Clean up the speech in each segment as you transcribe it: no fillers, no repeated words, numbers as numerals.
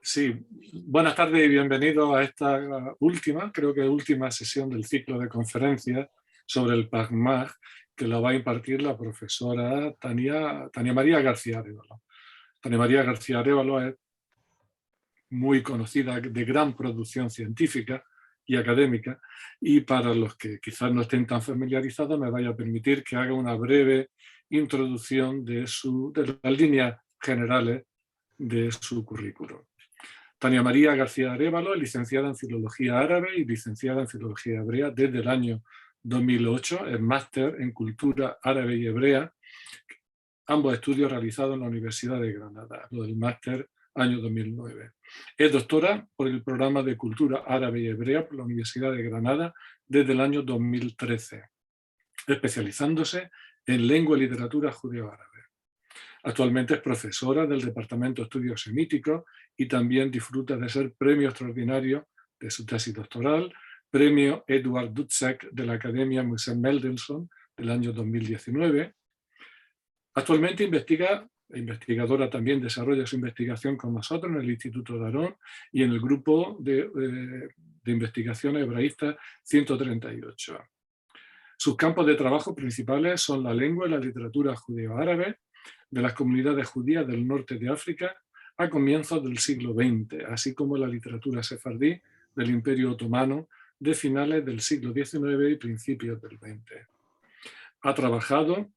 Sí, buenas tardes y bienvenidos a esta última, creo que última sesión del ciclo de conferencias sobre el PACMAG, que lo va a impartir la profesora Tania María García Arévalo. Tania María García Arévalo es muy conocida, de gran producción científica y académica, y para los que quizás no estén tan familiarizados me vaya a permitir que haga una breve introducción de las líneas generales de su currículum. Tania María García Arévalo es licenciada en Filología Árabe y licenciada en Filología Hebrea desde el año 2008, es máster en Cultura Árabe y Hebrea, ambos estudios realizados en la Universidad de Granada, lo del máster año 2009. Es doctora por el programa de Cultura Árabe y Hebrea por la Universidad de Granada desde el año 2013, especializándose en lengua y literatura judeo-árabe. Actualmente es profesora del Departamento de Estudios Semíticos y también disfruta de ser premio extraordinario de su tesis doctoral, premio Edward Dutschek de la Academia Moshe Mendelssohn del año 2019. Actualmente investigadora también, desarrolla su investigación con nosotros en el Instituto de Aarón y en el grupo de investigación hebraísta 138. Sus campos de trabajo principales son la lengua y la literatura judeo-árabe de las comunidades judías del norte de África a comienzos del siglo XX, así como la literatura sefardí del Imperio Otomano de finales del siglo XIX y principios del XX. Ha trabajado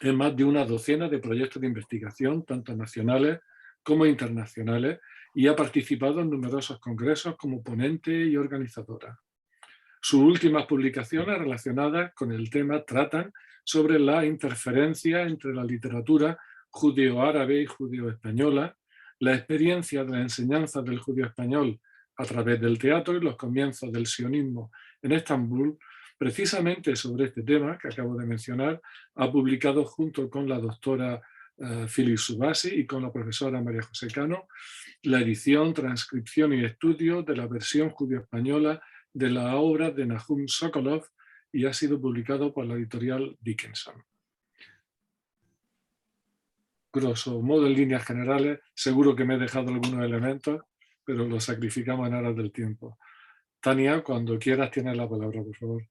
en más de una docena de proyectos de investigación, tanto nacionales como internacionales, y ha participado en numerosos congresos como ponente y organizadora. Sus últimas publicaciones relacionadas con el tema tratan sobre la interferencia entre la literatura judeo-árabe y judeo-española, la experiencia de la enseñanza del judío español a través del teatro y los comienzos del sionismo en Estambul. Precisamente sobre este tema que acabo de mencionar, ha publicado junto con la doctora Phyllis Subasi y con la profesora María José Cano la edición, transcripción y estudio de la versión judío-española de la obra de Nahum Sokolov y ha sido publicado por la editorial Dickinson. Grosso modo, en líneas generales, seguro que me he dejado algunos elementos, pero los sacrificamos en aras del tiempo. Tania, cuando quieras tienes la palabra, por favor.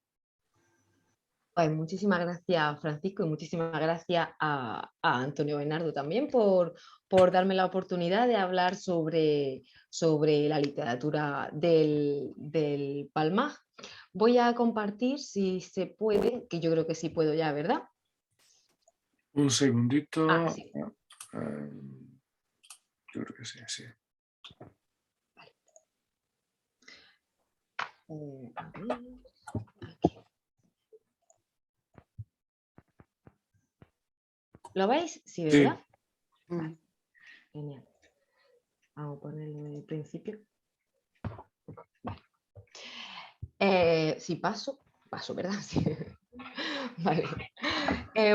Pues muchísimas gracias, Francisco, y muchísimas gracias a Antonio Bernardo también por darme la oportunidad de hablar sobre la literatura del Palmaj. Voy a compartir, si se puede, que yo creo que sí puedo ya, ¿verdad? Un segundito. Ah, sí. Yo creo que sí, sí. Vale. A ver, aquí. ¿Lo veis? Sí, ¿verdad? Sí. Vale. Genial. Vamos a ponerlo en el principio. Si paso, ¿verdad? Sí. Vale.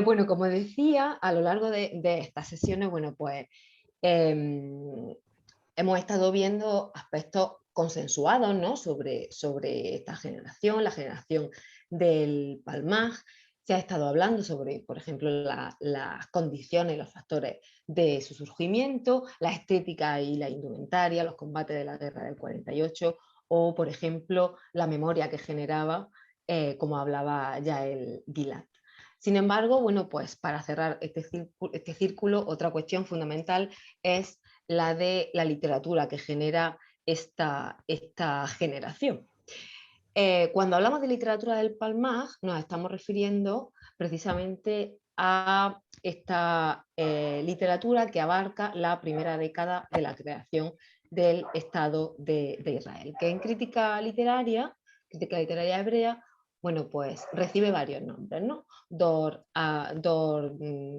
Bueno, como decía, a lo largo de estas sesiones, bueno, pues hemos estado viendo aspectos consensuados, ¿no? sobre esta generación, la generación del Palmaj. Se ha estado hablando sobre, por ejemplo, las condiciones, los factores de su surgimiento, la estética y la indumentaria, los combates de la guerra del 48, o, por ejemplo, la memoria que generaba, como hablaba Yael Gilad. Sin embargo, bueno, pues para cerrar este círculo, otra cuestión fundamental es la de la literatura que genera esta generación. Cuando hablamos de literatura del Palmaj, nos estamos refiriendo precisamente a esta literatura que abarca la primera década de la creación del Estado de Israel, que en crítica literaria hebrea, bueno, pues recibe varios nombres, ¿no? Dor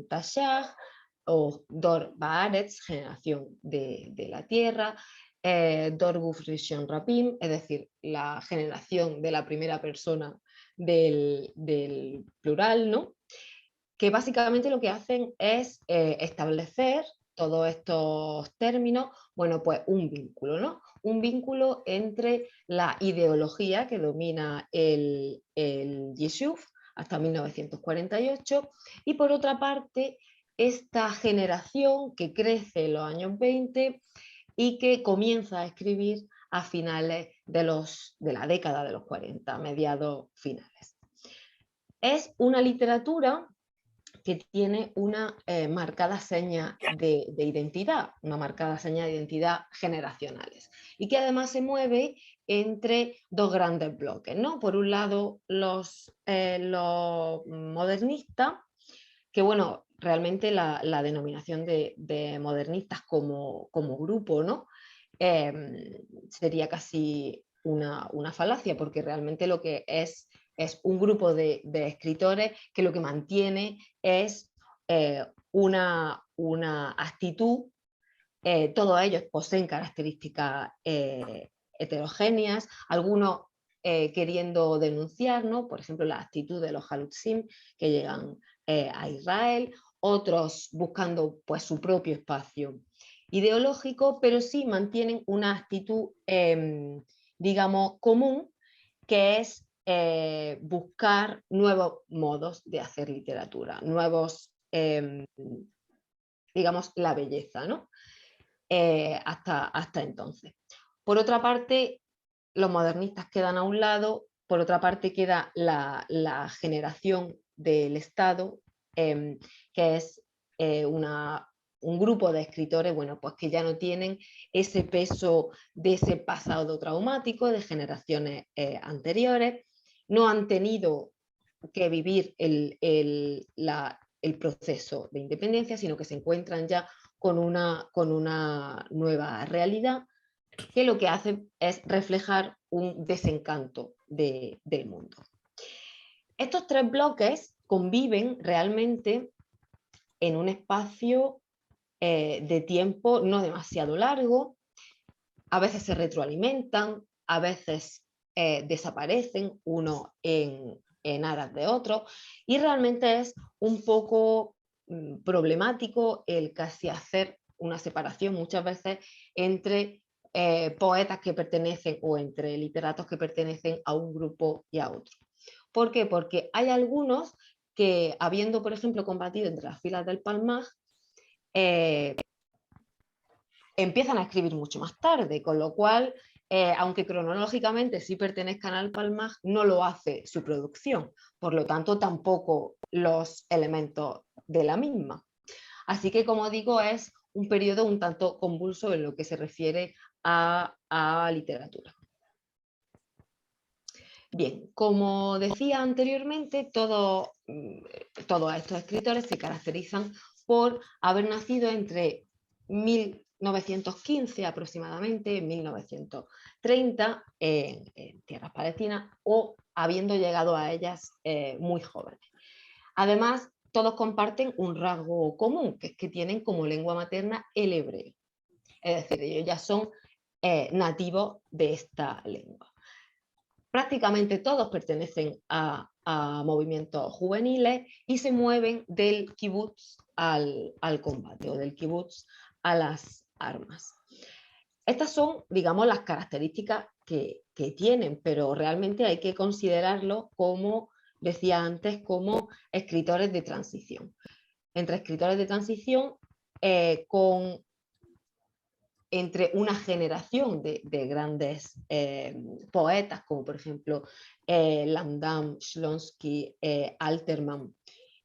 Tashah o Dor Baaretz, generación de la tierra, Dor Guf Rishon Rapim, es decir, la generación de la primera persona del plural, ¿no? Que básicamente lo que hacen es establecer todos estos términos, bueno, pues un vínculo, ¿no? Un vínculo entre la ideología que domina el Yishuv hasta 1948 y por otra parte esta generación que crece en los años 20 y que comienza a escribir a finales de la década de los 40, mediados finales. Es una literatura que tiene una marcada seña de identidad, una marcada seña de identidad generacionales, y que además se mueve entre dos grandes bloques, ¿no? Por un lado, los modernistas, que bueno, realmente la denominación de modernistas como grupo, ¿no? Sería casi una falacia, porque realmente lo que es un grupo de escritores que lo que mantiene es una actitud. Todos ellos poseen características heterogéneas, algunos queriendo denunciar, ¿no? Por ejemplo, la actitud de los Halutzim que llegan a Israel, otros buscando pues, su propio espacio ideológico, pero sí mantienen una actitud, digamos, común, que es buscar nuevos modos de hacer literatura, nuevos, digamos, la belleza, ¿no? Hasta entonces. Por otra parte, los modernistas quedan a un lado, por otra parte queda la generación del Estado, que es un grupo de escritores, bueno, pues que ya no tienen ese peso de ese pasado traumático de generaciones anteriores, no han tenido que vivir el proceso de independencia, sino que se encuentran ya con una nueva realidad que lo que hace es reflejar un desencanto del mundo. Estos tres bloques conviven realmente en un espacio de tiempo no demasiado largo, a veces se retroalimentan, a veces desaparecen uno en aras de otro, y realmente es un poco problemático el casi hacer una separación muchas veces entre poetas que pertenecen o entre literatos que pertenecen a un grupo y a otro. ¿Por qué? Porque hay algunos que, habiendo, por ejemplo, combatido entre las filas del Palmaj, empiezan a escribir mucho más tarde, con lo cual, aunque cronológicamente sí pertenezcan al Palmaj, no lo hace su producción, por lo tanto tampoco los elementos de la misma. Así que, como digo, es un periodo un tanto convulso en lo que se refiere a literatura. Bien, como decía anteriormente, todos estos escritores se caracterizan por haber nacido entre 1915 aproximadamente, 1930, en tierras palestinas, o habiendo llegado a ellas muy jóvenes. Además, todos comparten un rasgo común, que es que tienen como lengua materna el hebreo. Es decir, ellos ya son nativos de esta lengua. Prácticamente todos pertenecen a movimientos juveniles y se mueven del kibutz al combate o del kibutz a las armas. Estas son, digamos, las características que tienen, pero realmente hay que considerarlo, como decía antes, como escritores de transición. Entre escritores de transición entre una generación de grandes poetas, como por ejemplo Landam, Shlonsky, Alterman,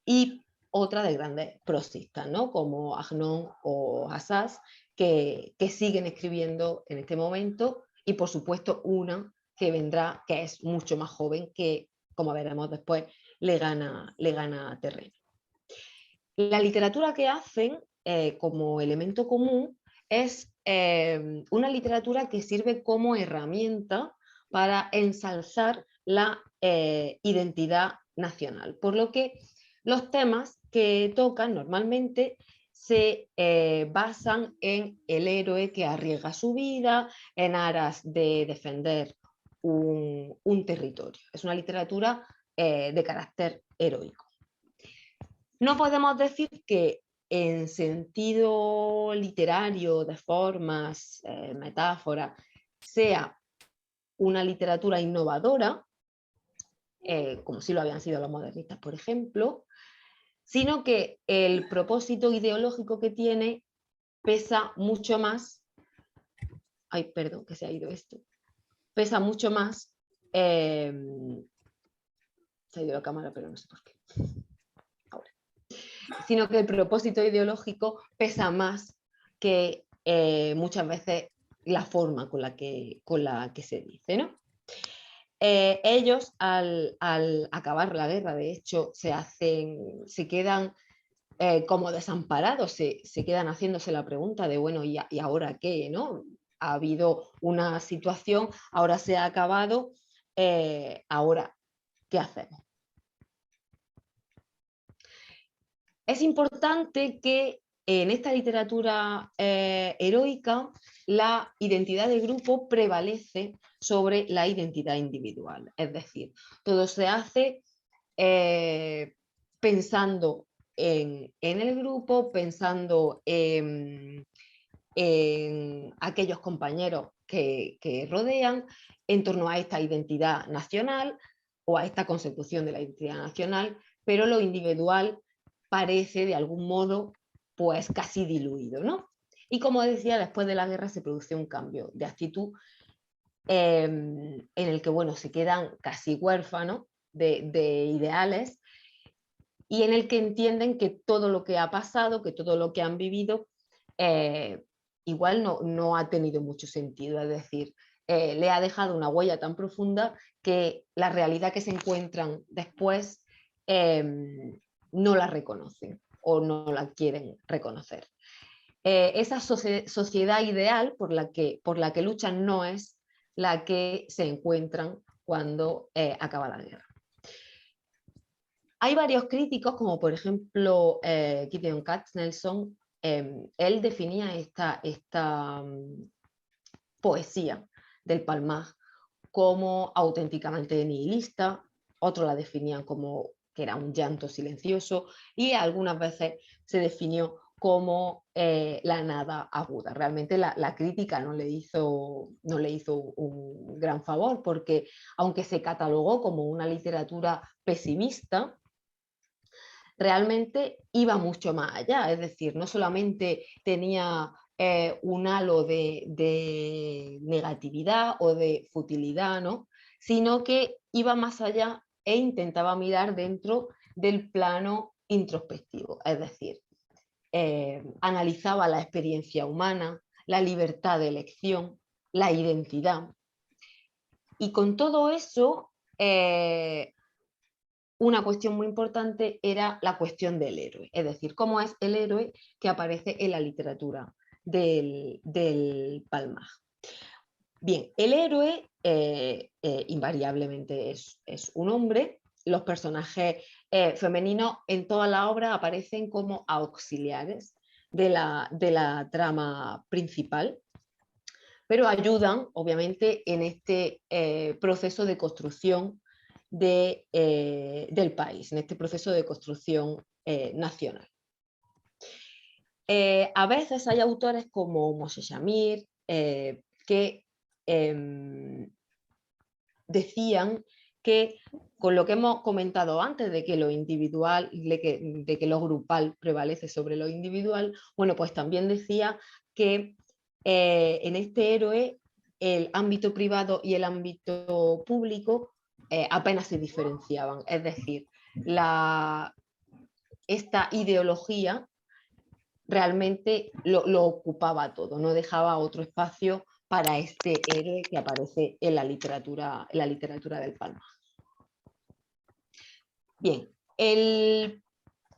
y otra de grandes prosistas, ¿no? Como Agnon o Hassas, que siguen escribiendo en este momento, y por supuesto una que vendrá, que es mucho más joven, que como veremos después le gana terreno. La literatura que hacen como elemento común es una literatura que sirve como herramienta para ensalzar la identidad nacional, por lo que los temas que tocan normalmente se basan en el héroe que arriesga su vida en aras de defender un territorio. Es una literatura de carácter heroico. No podemos decir que en sentido literario, de formas, metáforas, sea una literatura innovadora, como sí lo habían sido los modernistas, por ejemplo, sino que el propósito ideológico que tiene pesa mucho más ay, perdón, que se ha ido esto, pesa mucho más, se ha ido la cámara, pero no sé por qué, ahora, sino que el propósito ideológico pesa más que muchas veces la forma con la que se dice, ¿no? Ellos al acabar la guerra, de hecho, se quedan como desamparados, se quedan haciéndose la pregunta de, bueno, ¿y ahora qué? ¿No? Ha habido una situación, ahora se ha acabado, ahora, ¿qué hacemos? Es importante que en esta literatura heroica la identidad de grupo prevalece sobre la identidad individual. Es decir, todo se hace pensando en el grupo, pensando en aquellos compañeros que rodean en torno a esta identidad nacional o a esta consecución de la identidad nacional, pero lo individual parece de algún modo pues casi diluido, ¿no? Y como decía, después de la guerra se produce un cambio de actitud en el que, bueno, se quedan casi huérfanos de ideales y en el que entienden que todo lo que ha pasado, que todo lo que han vivido, igual no ha tenido mucho sentido, es decir, le ha dejado una huella tan profunda que la realidad que se encuentran después no la reconocen o no la quieren reconocer. Esa sociedad ideal por la que luchan no es la que se encuentran cuando acaba la guerra. Hay varios críticos, como por ejemplo Gideon Katznelson, él definía esta poesía del Palmaj como auténticamente nihilista, otros la definían como que era un llanto silencioso y algunas veces se definió como la nada aguda. Realmente la crítica no le hizo un gran favor porque aunque se catalogó como una literatura pesimista, realmente iba mucho más allá, es decir, no solamente tenía un halo de negatividad o de futilidad, ¿no? Sino que iba más allá e intentaba mirar dentro del plano introspectivo, es decir, analizaba la experiencia humana, la libertad de elección, la identidad. Y con todo eso, una cuestión muy importante era la cuestión del héroe, es decir, cómo es el héroe que aparece en la literatura del Palmaj. Bien, el héroe invariablemente es un hombre, los personajes femeninos en toda la obra aparecen como auxiliares de la trama principal, pero ayudan obviamente en este proceso de construcción del país, en este proceso de construcción nacional. A veces hay autores como Moshe Shamir que decían que con lo que hemos comentado antes de que lo individual, de que lo grupal prevalece sobre lo individual, bueno, pues también decía que en este héroe el ámbito privado y el ámbito público apenas se diferenciaban, es decir, esta ideología realmente lo ocupaba todo, no dejaba otro espacio para este héroe que aparece en la literatura del Palmaj. Bien, el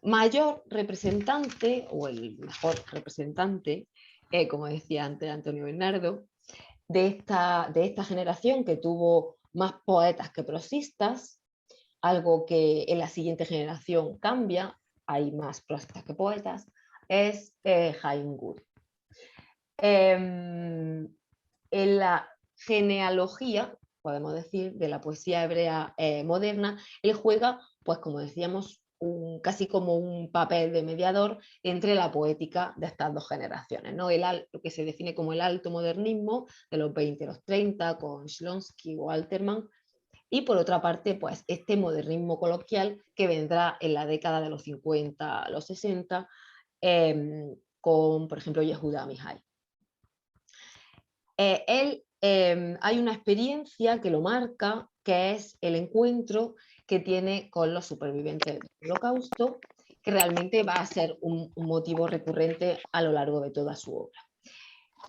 mayor representante o el mejor representante, como decía antes Antonio Bernardo, de esta generación que tuvo más poetas que prosistas, algo que en la siguiente generación cambia, hay más prosistas que poetas, es Haim Gur. En la genealogía, podemos decir, de la poesía hebrea moderna, él juega, pues como decíamos, casi como un papel de mediador entre la poética de estas dos generaciones, ¿no? Lo que se define como el alto modernismo de los 20 y los 30 con Shlonsky o Alterman, y por otra parte, pues este modernismo coloquial que vendrá en la década de los 50 a los 60 con, por ejemplo, Yehuda Amichai. Hay una experiencia que lo marca, que es el encuentro que tiene con los supervivientes del Holocausto, que realmente va a ser un motivo recurrente a lo largo de toda su obra.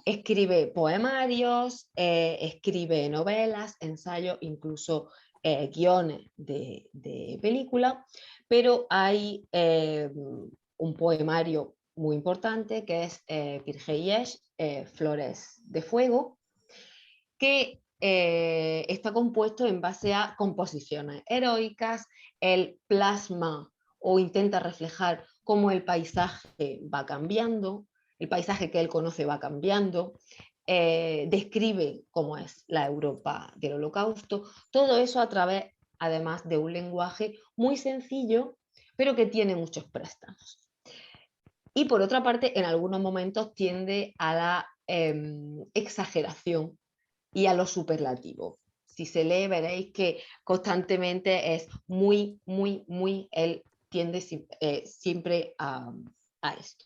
Escribe poemarios, escribe novelas, ensayos, incluso guiones de película, pero hay un poemario muy importante que es Pirgeish, Flores de Fuego, que está compuesto en base a composiciones heroicas. Él plasma o intenta reflejar cómo el paisaje va cambiando, el paisaje que él conoce va cambiando, describe cómo es la Europa del Holocausto, todo eso a través, además, de un lenguaje muy sencillo, pero que tiene muchos préstamos. Y por otra parte, en algunos momentos tiende a la exageración y a lo superlativo. Si se lee, veréis que constantemente es muy, él tiende siempre a esto.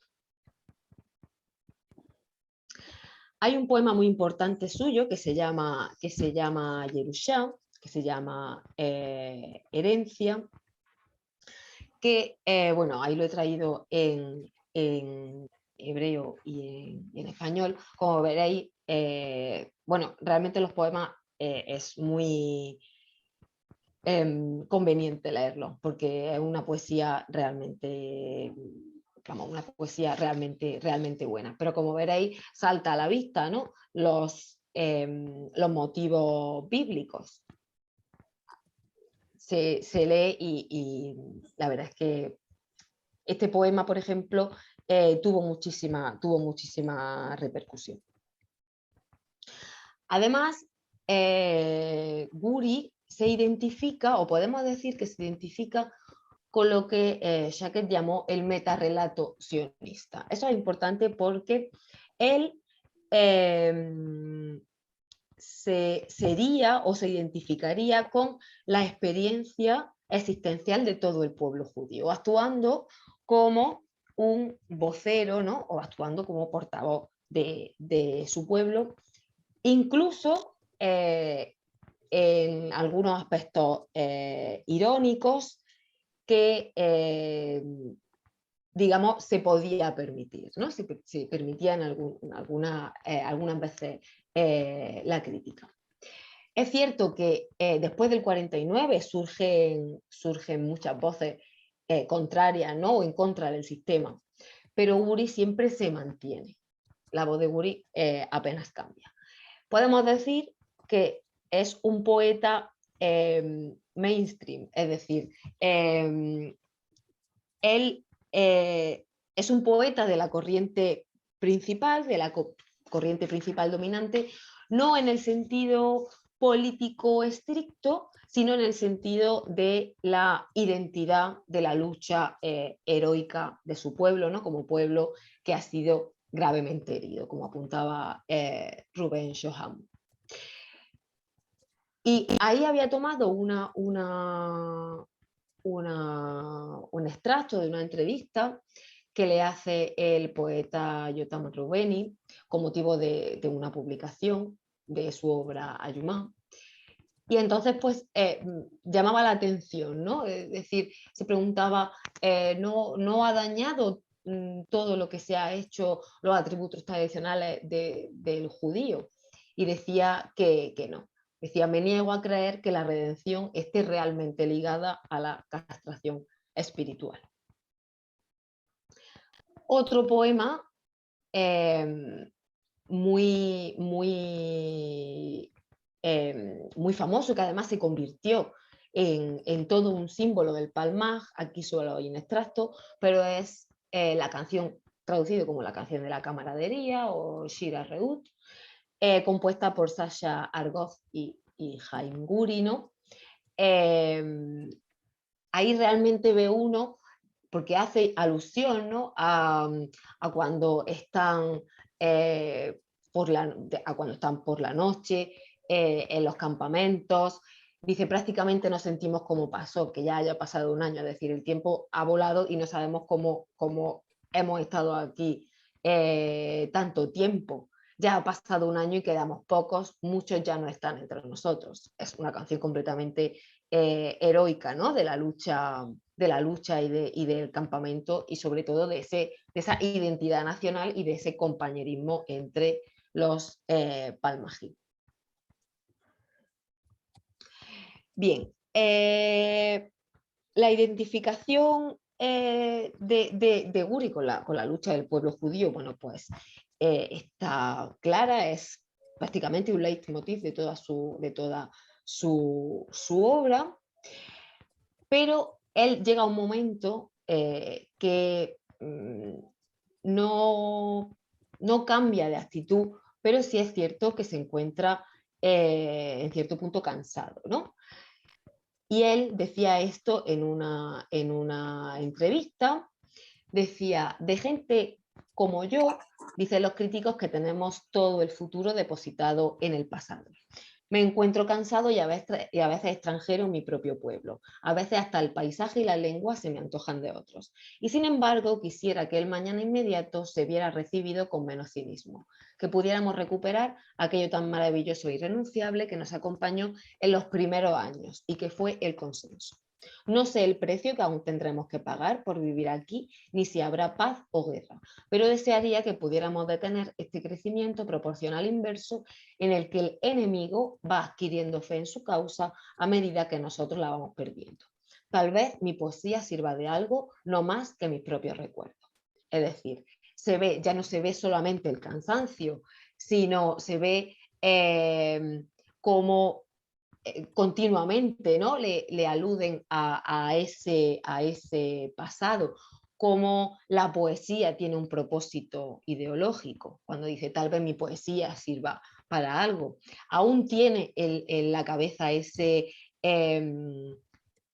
Hay un poema muy importante suyo que se llama Yerusha, que se llama Herencia, que, bueno, ahí lo he traído en hebreo y en español. Como veréis, bueno, realmente los poemas es muy conveniente leerlos, porque es una poesía realmente, vamos, una poesía realmente buena. Pero como veréis, salta a la vista, ¿no?, los motivos bíblicos. Se lee y la verdad es que este poema, por ejemplo, tuvo muchísima repercusión. Además, Guri se identifica, o podemos decir que se identifica con lo que Jacquet llamó el metarrelato sionista. Eso es importante porque él sería o se identificaría con la experiencia existencial de todo el pueblo judío, actuando como un vocero, ¿no?, o actuando como portavoz de su pueblo, incluso en algunos aspectos irónicos que, digamos, se podía permitir, ¿no? Se permitía en algunas veces la crítica. Es cierto que después del 49 surgen muchas voces contrarias, ¿no?, o en contra del sistema, pero Guri siempre se mantiene. La voz de Guri apenas cambia. Podemos decir que es un poeta mainstream, es decir, él es un poeta de la corriente principal, dominante, no en el sentido político estricto, sino en el sentido de la identidad de la lucha heroica de su pueblo, ¿no?, como pueblo que ha sido gravemente herido, como apuntaba Rubén Shoham. Y ahí había tomado un extracto de una entrevista que le hace el poeta Yotam Reuveni con motivo de una publicación de su obra Ayumá. Y entonces, pues, llamaba la atención, ¿no? Es decir, se preguntaba, ¿no ha dañado todo lo que se ha hecho, los atributos tradicionales del judío? Y decía que no. Decía, me niego a creer que la redención esté realmente ligada a la castración espiritual. Otro poema muy famoso, que además se convirtió en todo un símbolo del Palmaj, aquí solo hay un extracto, pero es la canción, traducido como la canción de la camaradería o Shira Reut, compuesta por Sasha Argov y Haim Guri, ¿no? Ahí realmente ve uno, porque hace alusión, ¿no?, a cuando están cuando están por la noche en los campamentos. Dice, prácticamente no sentimos cómo pasó, que ya haya pasado un año, es decir, el tiempo ha volado y no sabemos cómo hemos estado aquí tanto tiempo. ya ha pasado un año y quedamos pocos, muchos ya no están entre nosotros. Es una canción completamente heroica, ¿no? De la lucha y del campamento y sobre todo de esa identidad nacional y de ese compañerismo entre los palmají. Bien, la identificación de Guri con la lucha del pueblo judío, bueno, pues está clara, es prácticamente un leitmotiv de toda su obra, pero él llega a un momento que no cambia de actitud, pero sí es cierto que se encuentra en cierto punto cansado, ¿no? Y él decía esto en una entrevista, decía, de gente como yo, dicen los críticos que tenemos todo el futuro depositado en el pasado. Me encuentro cansado y a veces extranjero en mi propio pueblo. A veces hasta el paisaje y la lengua se me antojan de otros. Y sin embargo, quisiera que el mañana inmediato se viera recibido con menos cinismo, que pudiéramos recuperar aquello tan maravilloso e irrenunciable que nos acompañó en los primeros años y que fue el consenso. No sé el precio que aún tendremos que pagar por vivir aquí, ni si habrá paz o guerra, pero desearía que pudiéramos detener este crecimiento proporcional inverso en el que el enemigo va adquiriendo fe en su causa a medida que nosotros la vamos perdiendo. Tal vez mi poesía sirva de algo, no más que mis propios recuerdos. Es decir, ya no se ve solamente el cansancio, sino se ve como continuamente, ¿no? Le aluden a ese pasado, como la poesía tiene un propósito ideológico, cuando dice tal vez mi poesía sirva para algo, aún tiene en la cabeza ese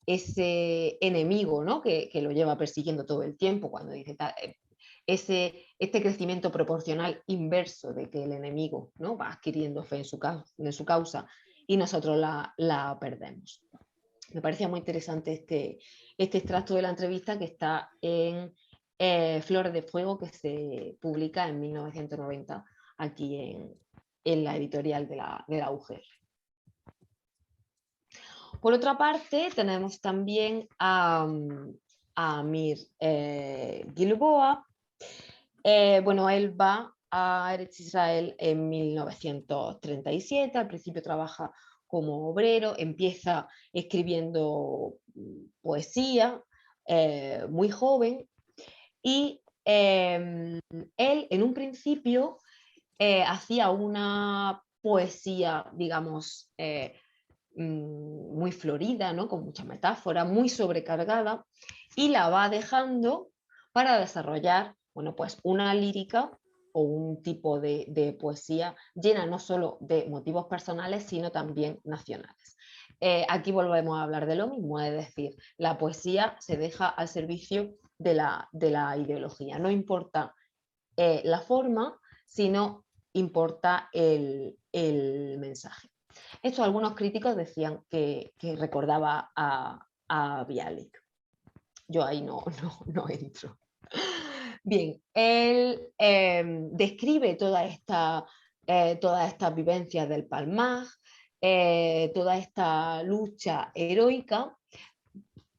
enemigo, ¿no? que lo lleva persiguiendo todo el tiempo, cuando dice este crecimiento proporcional inverso de que el enemigo, ¿no? va adquiriendo fe en su causa y nosotros la perdemos. Me parecía muy interesante este extracto de la entrevista que está en Flores de Fuego, que se publica en 1990 aquí en la editorial de la UGR. Por otra parte, tenemos también a Amir Gilboa. Bueno, él va a Eretz Israel en 1937, al principio trabaja como obrero, empieza escribiendo poesía muy joven y él en un principio hacía una poesía, digamos, muy florida, ¿no? Con mucha metáfora, muy sobrecargada, y la va dejando para desarrollar, bueno, pues una lírica o un tipo de poesía llena no solo de motivos personales, sino también nacionales. Aquí volvemos a hablar de lo mismo, es decir, la poesía se deja al servicio de la ideología. No importa la forma, sino importa el mensaje. Esto algunos críticos decían que recordaba a Bialik. Yo ahí no entro. Bien, él describe todas estas vivencias del Palmaj, toda esta lucha heroica,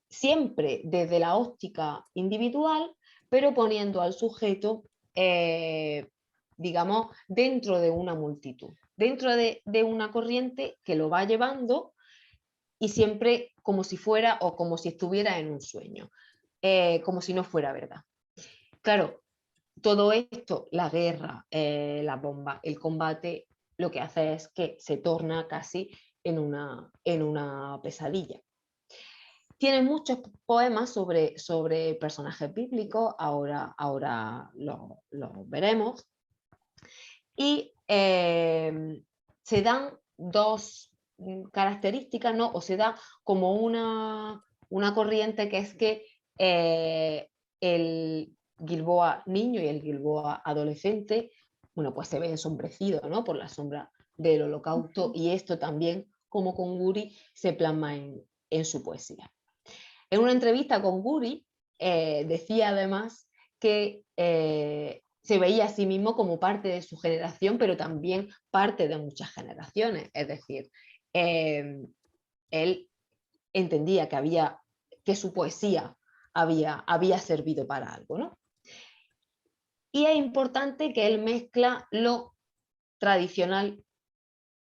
siempre desde la óptica individual, pero poniendo al sujeto, digamos, dentro de una multitud, dentro de una corriente que lo va llevando y siempre como si fuera o como si estuviera en un sueño, como si no fuera verdad. Claro, todo esto, la guerra, la bomba, el combate, lo que hace es que se torna casi en una pesadilla. Tiene muchos poemas sobre personajes bíblicos, ahora lo veremos. Y se dan dos características, ¿no? O se da como una corriente que es que el Gilboa niño y el Gilboa adolescente, bueno, pues se ve ensombrecido, ¿no? Por la sombra del holocausto, y esto también, como con Guri, se plasma en su poesía. En una entrevista con Guri decía además que se veía a sí mismo como parte de su generación, pero también parte de muchas generaciones. Es decir, él entendía que su poesía había servido para algo, ¿no? Y es importante que él mezcla lo tradicional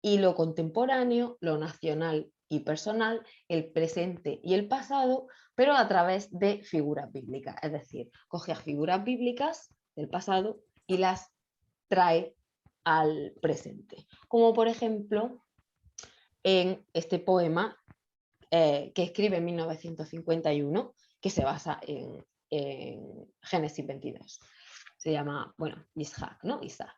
y lo contemporáneo, lo nacional y personal, el presente y el pasado, pero a través de figuras bíblicas. Es decir, coge a figuras bíblicas del pasado y las trae al presente. Como por ejemplo en este poema que escribe en 1951, que se basa en Génesis 22. Se llama, bueno, Isaac, ¿no? Isaac.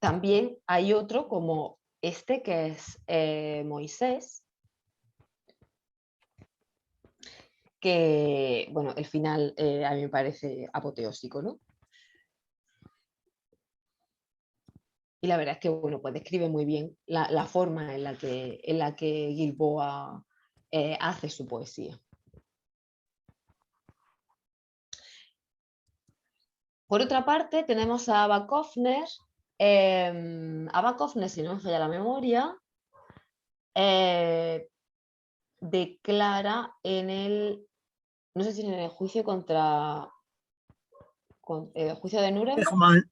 También hay otro como este que es Moisés, que, bueno, el final a mí me parece apoteósico, ¿no? Y la verdad es que, bueno, pues describe muy bien la forma en la que Gilboa hace su poesía. Por otra parte, tenemos a Ava Kofner. Ava Kofner, si no me falla la memoria, declara en el, no sé si en el juicio el juicio de Nuremberg, Eichmann.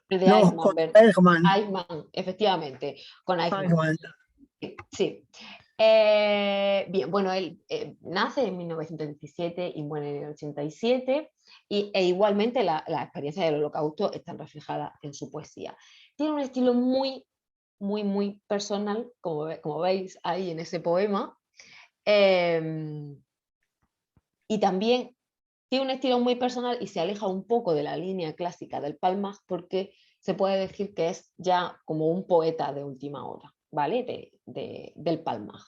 de No, Eichmann, con Eichmann. Eichmann, efectivamente, con Eichmann. Eichmann. Sí. Bien, bueno, él nace en 1917 y muere en el 87, e igualmente la experiencia del Holocausto está reflejada en su poesía. Tiene un estilo muy, muy, muy personal, como veis ahí en ese poema, y también tiene un estilo muy personal y se aleja un poco de la línea clásica del Palmaj, porque se puede decir que es ya como un poeta de última hora, ¿vale? Del Palmaj.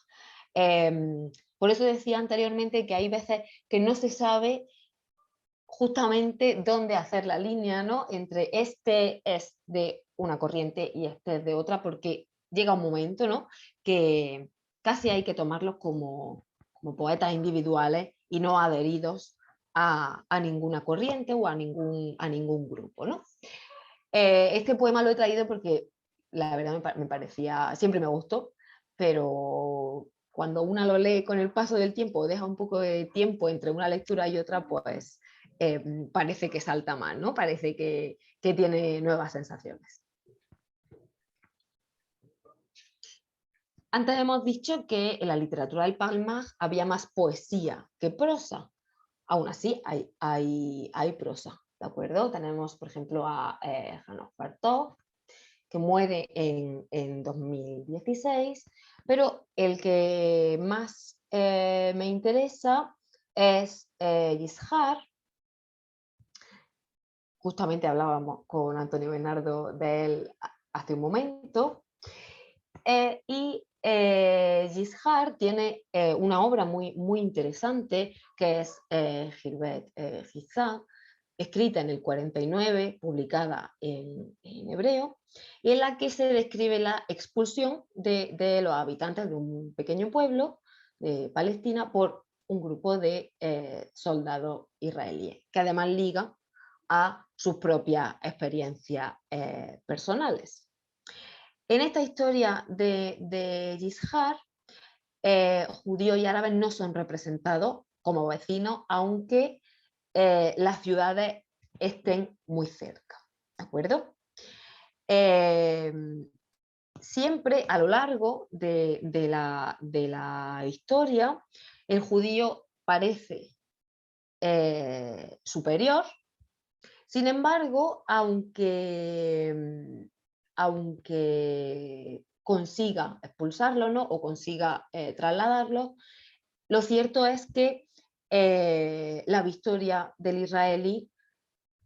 Por eso decía anteriormente que hay veces que no se sabe justamente dónde hacer la línea, ¿no? Entre este es de una corriente y este es de otra, porque llega un momento, ¿no? Que casi hay que tomarlos como poetas individuales y no adheridos a ninguna corriente o a ningún grupo, ¿no? Este poema lo he traído porque la verdad me parecía, siempre me gustó, pero cuando una lo lee con el paso del tiempo, deja un poco de tiempo entre una lectura y otra, pues parece que salta mal, ¿no? Parece que tiene nuevas sensaciones. Antes hemos dicho que en la literatura del Palmaj había más poesía que prosa. Aún así hay prosa, ¿de acuerdo? Tenemos, por ejemplo, a Hanoch Bartók, que muere en 2016, pero el que más me interesa es Yizhar. Justamente hablábamos con Antonio Bernardo de él hace un momento, y Yizhar tiene una obra muy, muy interesante que es Gilbert Gizah, escrita en el 49, publicada en hebreo, y en la que se describe la expulsión de los habitantes de un pequeño pueblo de Palestina por un grupo de soldados israelíes, que además liga a sus propias experiencias personales. En esta historia de Yizhar, judíos y árabes no son representados como vecinos, aunque las ciudades estén muy cerca, ¿de acuerdo? Siempre a lo largo de la historia, el judío parece superior. Sin embargo, aunque consiga expulsarlo, ¿no? O consiga trasladarlo, lo cierto es que la victoria del israelí,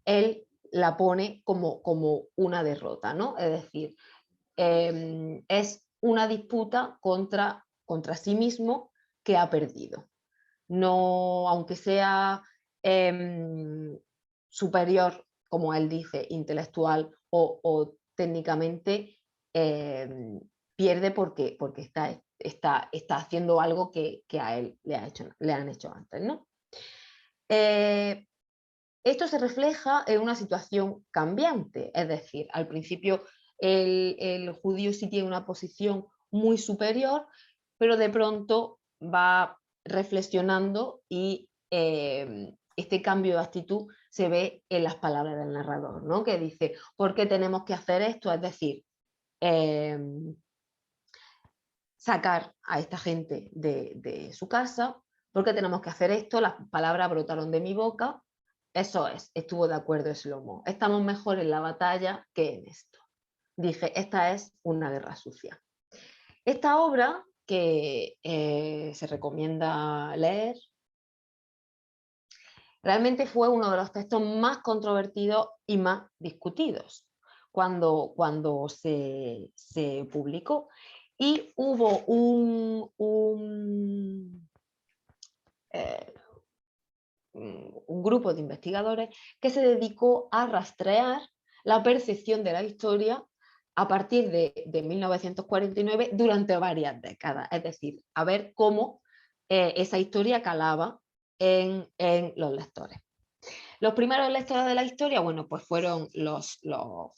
él la pone como una derrota, ¿no? Es decir, es una disputa contra sí mismo que ha perdido. No, aunque sea superior, como él dice, intelectual o técnicamente, pierde porque está haciendo algo que a él le han hecho antes, ¿no? Esto se refleja en una situación cambiante, es decir, al principio el judío sí tiene una posición muy superior, pero de pronto va reflexionando y este cambio de actitud se ve en las palabras del narrador, ¿no? Que dice, ¿por qué tenemos que hacer esto? Es decir, sacar a esta gente de su casa, ¿por qué tenemos que hacer esto? Las palabras brotaron de mi boca, eso es, estuvo de acuerdo Shlomo, estamos mejor en la batalla que en esto. Dije, esta es una guerra sucia. Esta obra, que se recomienda leer, realmente fue uno de los textos más controvertidos y más discutidos cuando se publicó. Y hubo un grupo de investigadores que se dedicó a rastrear la percepción de la historia a partir de 1949 durante varias décadas, es decir, a ver cómo esa historia calaba en los lectores. Los primeros lectores de la historia, bueno, pues fueron los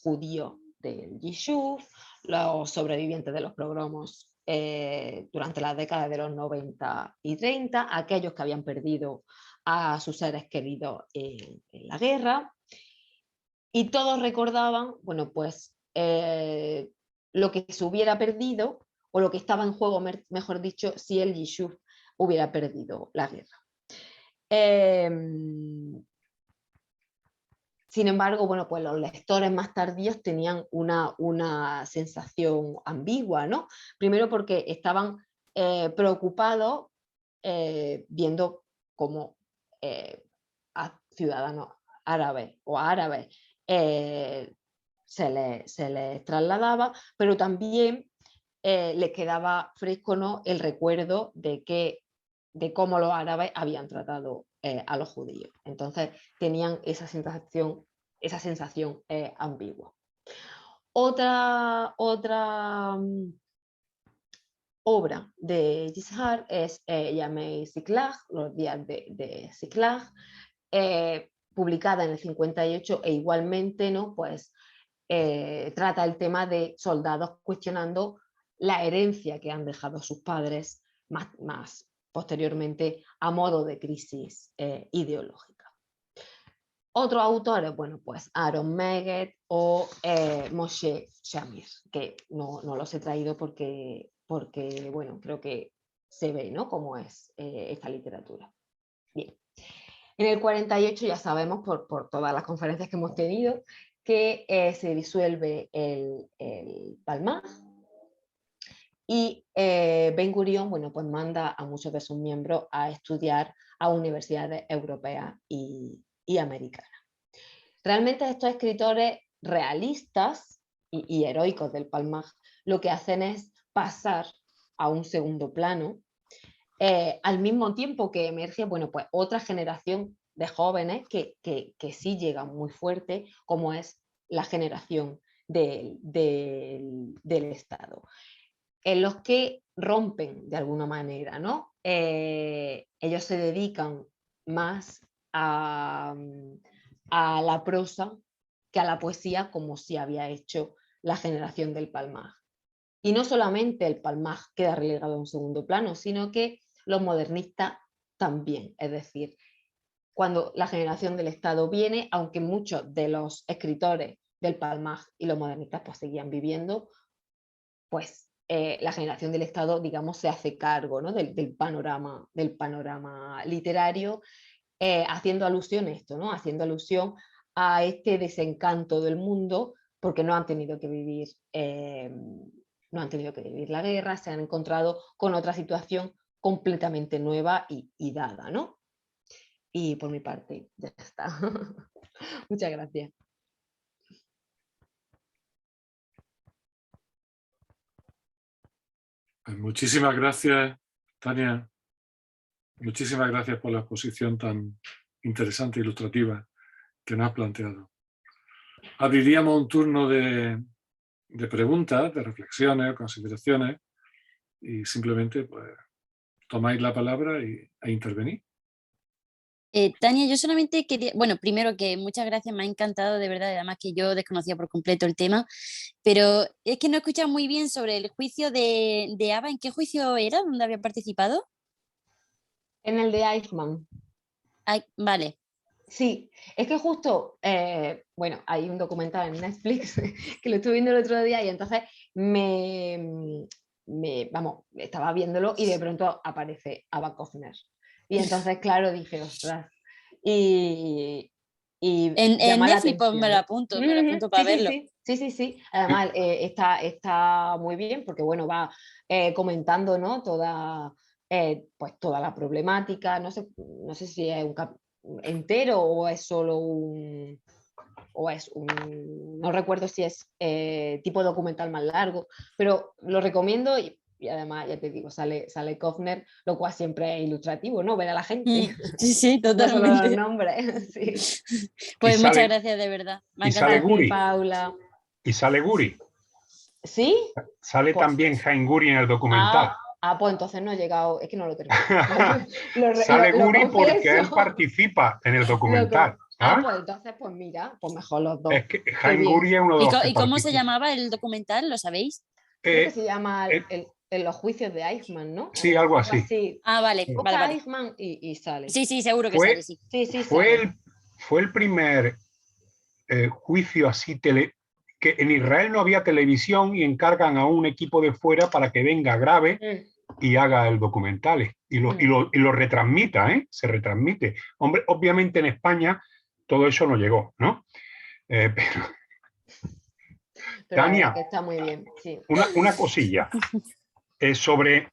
judíos del Yishuv, los sobrevivientes de los pogromos durante las décadas de los 90 y 30, aquellos que habían perdido a sus seres queridos en la guerra, y todos recordaban, bueno, pues lo que se hubiera perdido, o lo que estaba en juego, mejor dicho, si el Yishuv hubiera perdido la guerra. Sin embargo, bueno, pues los lectores más tardíos tenían una sensación ambigua, ¿no? Primero porque estaban preocupados viendo cómo a ciudadanos árabes o a árabes se les trasladaba, pero también les quedaba fresco, ¿no?, el recuerdo de cómo los árabes habían tratado a los judíos. Entonces tenían esa sensación ambigua. Otra obra de Yishar es Yamei Ziklag, los días de Ziklag, publicada en el 58, e igualmente, ¿no?, pues trata el tema de soldados cuestionando la herencia que han dejado sus padres más posteriormente a modo de crisis ideológica. Otros autores, bueno, pues Aaron Meged o Moshe Shamir, que no los he traído porque, bueno, creo que se ve, ¿no?, cómo es esta literatura. Bien. En el 48 ya sabemos, por todas las conferencias que hemos tenido, que se disuelve el Palmaj, y Ben Gurión, bueno, pues manda a muchos de sus miembros a estudiar a universidades europeas y americanas. Realmente estos escritores realistas y heroicos del Palmaj lo que hacen es pasar a un segundo plano, al mismo tiempo que emerge, bueno, pues otra generación de jóvenes que sí llegan muy fuerte, como es la generación del Estado, en los que rompen de alguna manera, ¿no? Ellos se dedican más a la prosa que a la poesía, como si había hecho la generación del Palmaj. Y no solamente el Palmaj queda relegado a un segundo plano, sino que los modernistas también. Es decir, cuando la generación del Estado viene, aunque muchos de los escritores del Palmaj y los modernistas pues seguían viviendo, pues la generación del Estado, digamos, se hace cargo, ¿no?, del panorama literario, haciendo alusión a esto, ¿no?, haciendo alusión a este desencanto del mundo, porque no han tenido que vivir la guerra, se han encontrado con otra situación completamente nueva y dada, ¿no? Y por mi parte, ya está. Muchas gracias. Pues muchísimas gracias, Tania. Muchísimas gracias por la exposición tan interesante e ilustrativa que nos has planteado. Abriríamos un turno de de preguntas, de reflexiones, consideraciones, y simplemente pues, tomáis la palabra e intervenís. Tania, yo solamente quería, bueno, primero que muchas gracias, me ha encantado de verdad, además que yo desconocía por completo el tema, pero es que no he escuchado muy bien sobre el juicio de Ava. ¿En qué juicio era? ¿Dónde había participado? En el de Eichmann. Ay, vale. Sí, es que justo, bueno, hay un documental en Netflix que lo estuve viendo el otro día y entonces vamos, estaba viéndolo y de pronto aparece Ava Kovner. Y entonces, claro, dije, ostras, y, En llama la Netflix, pues atención, ¿no? me lo apunto para Sí, sí, verlo. sí, sí, sí, sí. Además, está muy bien porque, bueno, va comentando, ¿no? Pues toda la problemática, no sé si es entero o es solo no recuerdo si es tipo documental más largo, pero lo recomiendo y además, ya te digo, sale Kovner, lo cual siempre es ilustrativo, ¿no? Ver a la gente, Sí, sí, no solo los totalmente. nombres. Sí. Y Pues muchas sale, gracias de verdad, me ha y sale encantado. A ti, Guri. Paula. Y sale Guri. ¿Sí? Sale Pues, también Jaime Guri en el documental. pues entonces no he llegado, es que no lo terminé. Sale Lo Guri porque él confieso. participa en el documental. ¿Sabes? Pues entonces, pues mira, pues mejor los dos. Es que Qué Jaime bien. Guri es uno de los que ¿Y cómo se participa. llamaba el documental? ¿Lo sabéis? Creo que Eh, se llama eh, Los juicios de Eichmann, ¿no? sí, O algo algo así. así. Ah, vale, Sí. vale, Busca vale. Eichmann y sale. Sí, sí, seguro que sale, Fue, sí. Sí, sí, fue, sale. el, fue el primer juicio así que en Israel no había televisión y encargan a un equipo de fuera para que venga, grabe y haga el documental y lo retransmita, ¿eh? Se retransmite. Hombre, obviamente en España todo eso no llegó, ¿no? Pero, Pero la verdad Tania, que está muy bien, sí. una cosilla sobre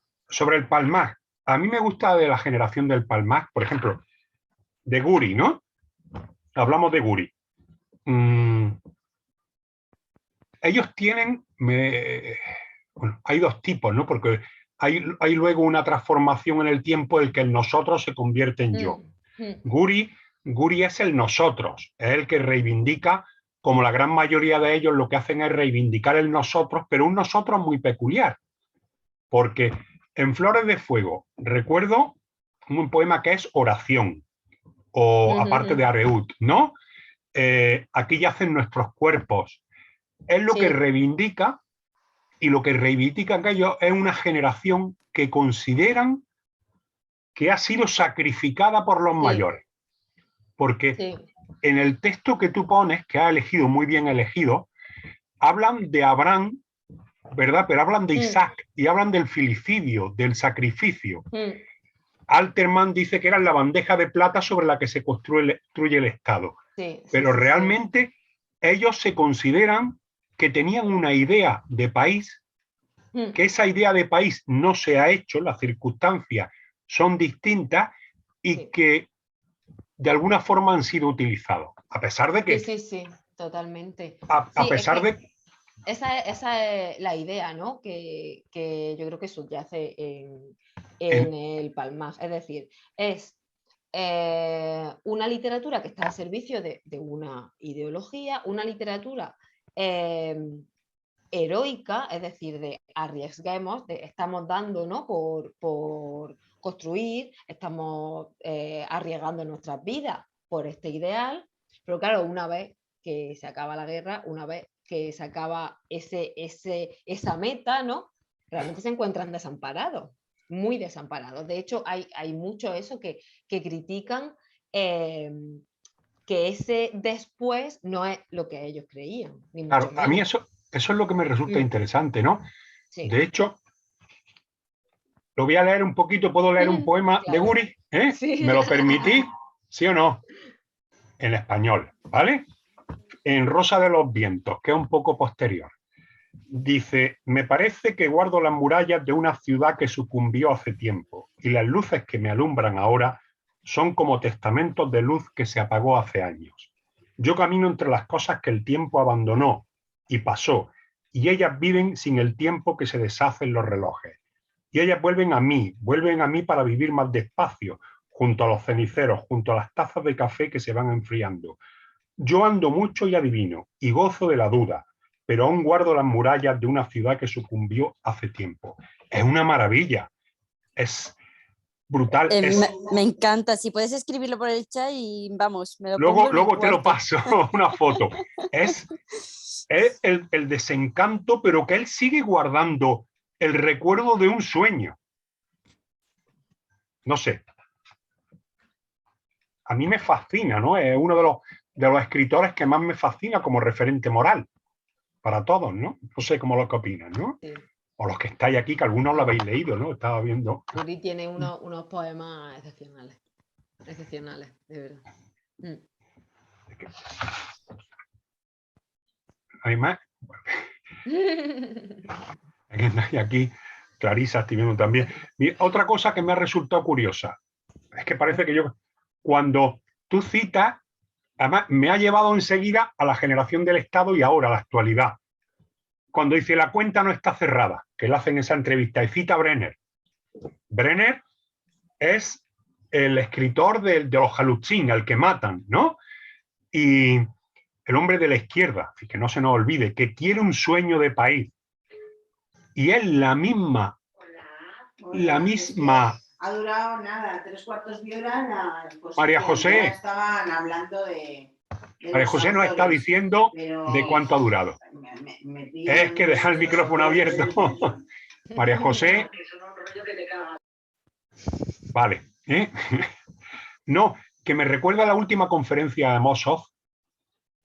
el Palmar. A mí me gusta de la generación del Palmar, por ejemplo, de Guri, ¿no? Hablamos de Guri. Ellos tienen, bueno, hay dos tipos, ¿no? Porque hay luego una transformación en el tiempo en que el nosotros se convierte en yo. Guri es el nosotros, es el que reivindica, como la gran mayoría de ellos lo que hacen es reivindicar el nosotros, pero un nosotros muy peculiar, porque en Flores de Fuego recuerdo un poema que es Oración, o aparte de Areut, ¿no? Aquí yacen nuestros cuerpos. Es lo que Sí, reivindica, y lo que reivindican ellos es una generación que consideran que ha sido sacrificada por los sí, mayores. Porque sí. en el texto que tú pones, que has elegido, muy bien elegido, hablan de Abraham, ¿verdad? Pero hablan de Isaac y hablan del filicidio, del sacrificio. Alterman dice que era la bandeja de plata sobre la que se construye el Estado. Sí, Pero sí, realmente ellos se consideran que tenían una idea de país, que esa idea de país no se ha hecho, las circunstancias son distintas y que de alguna forma han sido utilizados. A pesar de que... Sí, totalmente. A Sí, es pesar que de... esa es la idea, ¿no? Que yo creo que subyace en En, el Palmaj. Es decir, es una literatura que está al servicio de una ideología, una literatura heroica, es decir, de arriesguemos, estamos dando, ¿no? por construir, estamos arriesgando nuestras vidas por este ideal, pero claro, una vez que se acaba la guerra, una vez que se acaba esa meta, ¿no? Realmente se encuentran desamparados, muy desamparados. De hecho, hay mucho eso que critican que ese después no es lo que ellos creían, ni mucho claro, a mí menos. eso es lo que me resulta interesante, ¿no? Sí. De hecho, lo voy a leer un poquito, ¿puedo leer un poema de Claro. Guri? ¿Eh? Sí. ¿Me lo permitís? ¿Sí o no? En español, ¿vale? En Rosa de los Vientos, que es un poco posterior. Dice, me parece que guardo las murallas de una ciudad que sucumbió hace tiempo y las luces que me alumbran ahora son como testamentos de luz que se apagó hace años. Yo camino entre las cosas que el tiempo abandonó y pasó y ellas viven sin el tiempo que se deshace en los relojes. Y ellas vuelven a mí para vivir más despacio, junto a los ceniceros, junto a las tazas de café que se van enfriando. Yo ando mucho y adivino, y gozo de la duda, pero aún guardo las murallas de una ciudad que sucumbió hace tiempo. Es una maravilla, es brutal. Me encanta, si puedes escribirlo por el chat y vamos, me lo pongo en Luego el te lo cuarto. paso, una foto. Es el desencanto, pero que él sigue guardando el recuerdo de un sueño. No sé. A mí me fascina, ¿no? Es uno de los escritores que más me fascina como referente moral para todos, ¿no? No sé cómo lo que opinan, ¿no? Sí. O los que estáis aquí, que algunos lo habéis leído, ¿no? Estaba viendo. Uri tiene unos poemas excepcionales. Excepcionales, de verdad. Además, y aquí Clarisa estoy viendo también. Y otra cosa que me ha resultado curiosa es que parece que yo, cuando tú citas, además me ha llevado enseguida a la generación del Estado y ahora a la actualidad. Cuando dice la cuenta no está cerrada, que le hacen esa entrevista y cita a Brenner. Brenner es el escritor de los Jalutzín, al que matan, ¿no? Y el hombre de la izquierda, que no se nos olvide, que quiere un sueño de país. Y es la misma. Ha durado nada, 3/4 de hora. María José. Estaban hablando de María José nos está diciendo de cuánto ha durado. Es que deja el micrófono abierto. María José. Vale. No, que me recuerda a la última conferencia de Mossoff,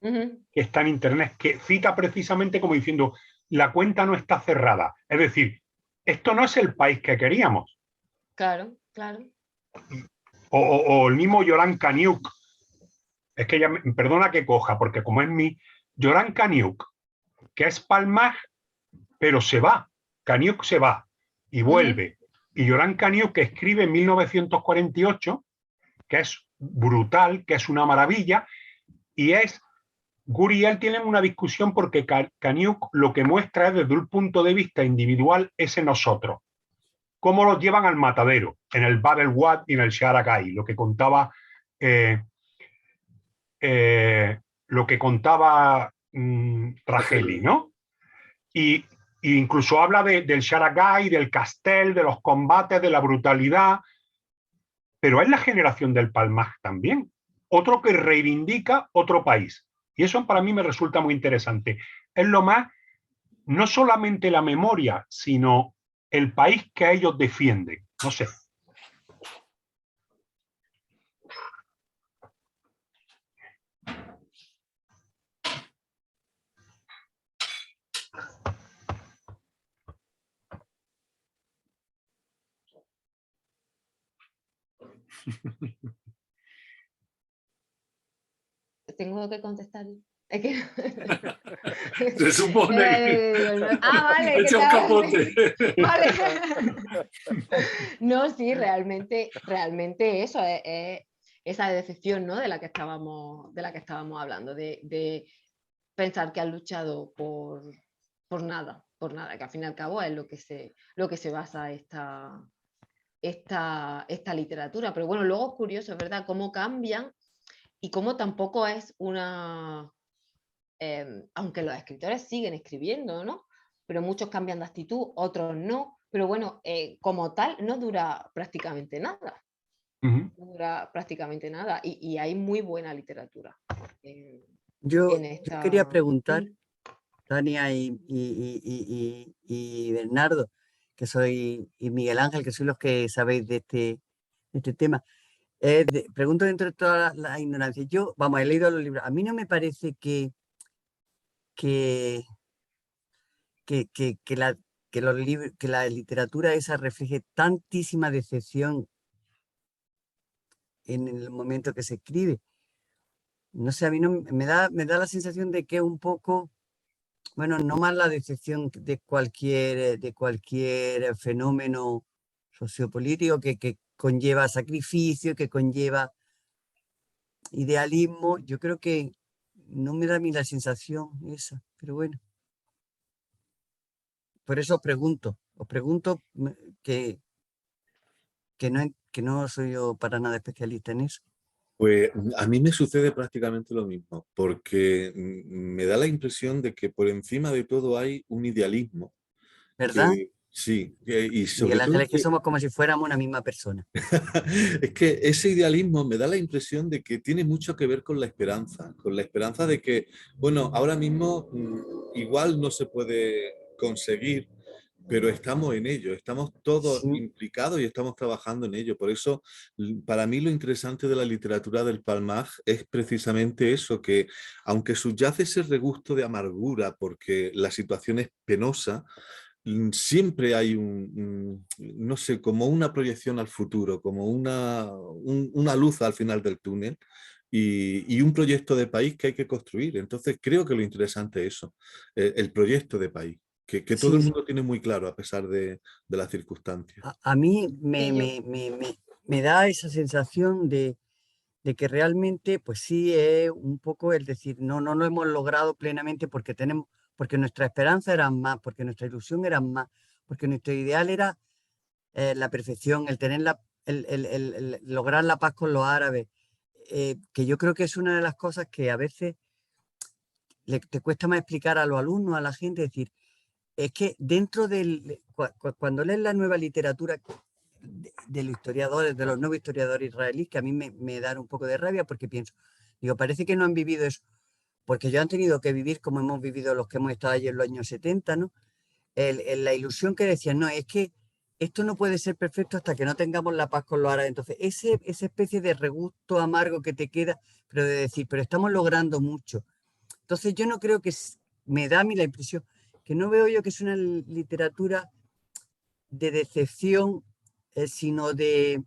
que está en internet, que cita precisamente como diciendo, la cuenta no está cerrada. Es decir, esto no es el país que queríamos. Claro, claro. O el mismo Yoram Kaniuk. Es que perdona que coja, porque como es mi Yoram Kaniuk, que es Palmaj, pero se va. Kaniuk se va y vuelve. Y Yoram Kaniuk, que escribe en 1948, que es brutal, que es una maravilla, y es Guri y él tienen una discusión porque Kaniuk lo que muestra es desde un punto de vista individual ese nosotros. Cómo los llevan al matadero, en el Bab el Wad y en el Sharagai, lo que contaba Rajeli, ¿no? Y incluso habla del Sharagai, del Castel, de los combates, de la brutalidad, pero es la generación del Palmaj también, otro que reivindica otro país. Y eso para mí me resulta muy interesante. Es lo más, no solamente la memoria, sino el país que ellos defienden. No sé. Tengo que contestar. Es que... Se supone. Vale. Echa un capote. Vale. No, sí, realmente eso es esa decepción, ¿no? de la que estábamos hablando, de pensar que han luchado por nada, que al fin y al cabo es lo que se basa esta literatura. Pero bueno, luego es curioso, es verdad, cómo cambian y cómo tampoco es una... aunque los escritores siguen escribiendo, ¿no? Pero muchos cambian de actitud, otros no. Pero bueno, como tal, no dura prácticamente nada. No dura prácticamente nada. Y hay muy buena literatura. Yo esta... quería preguntar, Tania y Bernardo, y Miguel Ángel, que sois los que sabéis de este tema. Pregunto dentro de toda la ignorancia. Yo, vamos, he leído los libros. A mí no me parece que la literatura esa refleje tantísima decepción en el momento que se escribe. No sé, a mí no, me da la sensación de que es un poco, bueno, no más la decepción de cualquier fenómeno sociopolítico que conlleva sacrificio, que conlleva idealismo. Yo creo que no me da a mí la sensación esa, pero bueno. Por eso os pregunto que no soy yo para nada especialista en eso. Pues a mí me sucede prácticamente lo mismo, porque me da la impresión de que por encima de todo hay un idealismo, ¿Verdad? que sí, y sobre Miguel Ángel, todo es que somos como si fuéramos una misma persona. es que ese idealismo me da la impresión de que tiene mucho que ver con la esperanza de que, bueno, ahora mismo igual no se puede conseguir, pero estamos en ello, estamos todos Sí, implicados y estamos trabajando en ello. Por eso, para mí lo interesante de la literatura del Palmaj es precisamente eso, que aunque subyace ese regusto de amargura porque la situación es penosa, siempre hay no sé, como una proyección al futuro, como una luz al final del túnel y un proyecto de país que hay que construir. Entonces creo que lo interesante es eso, el proyecto de país, que todo sí, el sí. mundo tiene muy claro a pesar de las circunstancias. A mí Sí, yo, me da esa sensación de que realmente, pues sí, es un poco el decir, no lo hemos logrado plenamente porque tenemos, porque nuestra esperanza era más, porque nuestra ilusión era más, porque nuestro ideal era la perfección, el tener el lograr la paz con los árabes, que yo creo que es una de las cosas que a veces te cuesta más explicar a los alumnos, a la gente, decir, es que dentro cuando lees la nueva literatura de los historiadores, de los nuevos historiadores israelíes, que a mí me dan un poco de rabia porque pienso, digo, parece que no han vivido eso, porque ellos han tenido que vivir como hemos vivido los que hemos estado allí en los años 70, ¿no? La ilusión que decían, no, es que esto no puede ser perfecto hasta que no tengamos la paz con los árabes. Entonces, esa especie de regusto amargo que te queda, pero de decir, pero estamos logrando mucho. Entonces, yo no creo que, me da a mí la impresión, que no veo yo que es una literatura de decepción, sino de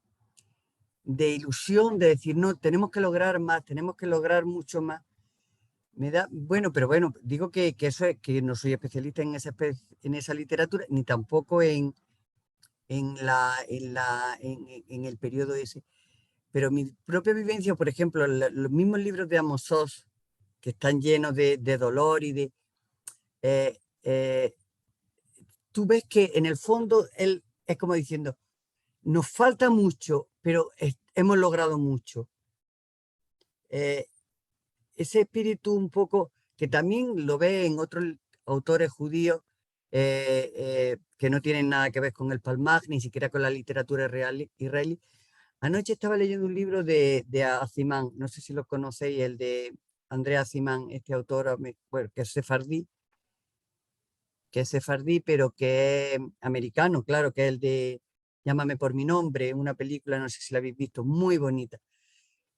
ilusión, de decir, no, tenemos que lograr más, tenemos que lograr mucho más. Me da, bueno, pero bueno, digo que eso es, que no soy especialista en esa literatura, ni tampoco en el periodo ese. Pero mi propia vivencia, por ejemplo, los mismos libros de Amos Oz, que están llenos de dolor y de... eh, eh, tú ves que en el fondo él es como diciendo, nos falta mucho, pero hemos logrado mucho. Eh, ese espíritu un poco que también lo ve en otros autores judíos que no tienen nada que ver con el Palmaj, ni siquiera con la literatura israelí. Anoche estaba leyendo un libro de Azimán, no sé si lo conocéis, el de Andrea Azimán, este autor bueno, que es sefardí, pero que es americano, claro, que es el de Llámame por mi nombre, una película, no sé si la habéis visto, muy bonita.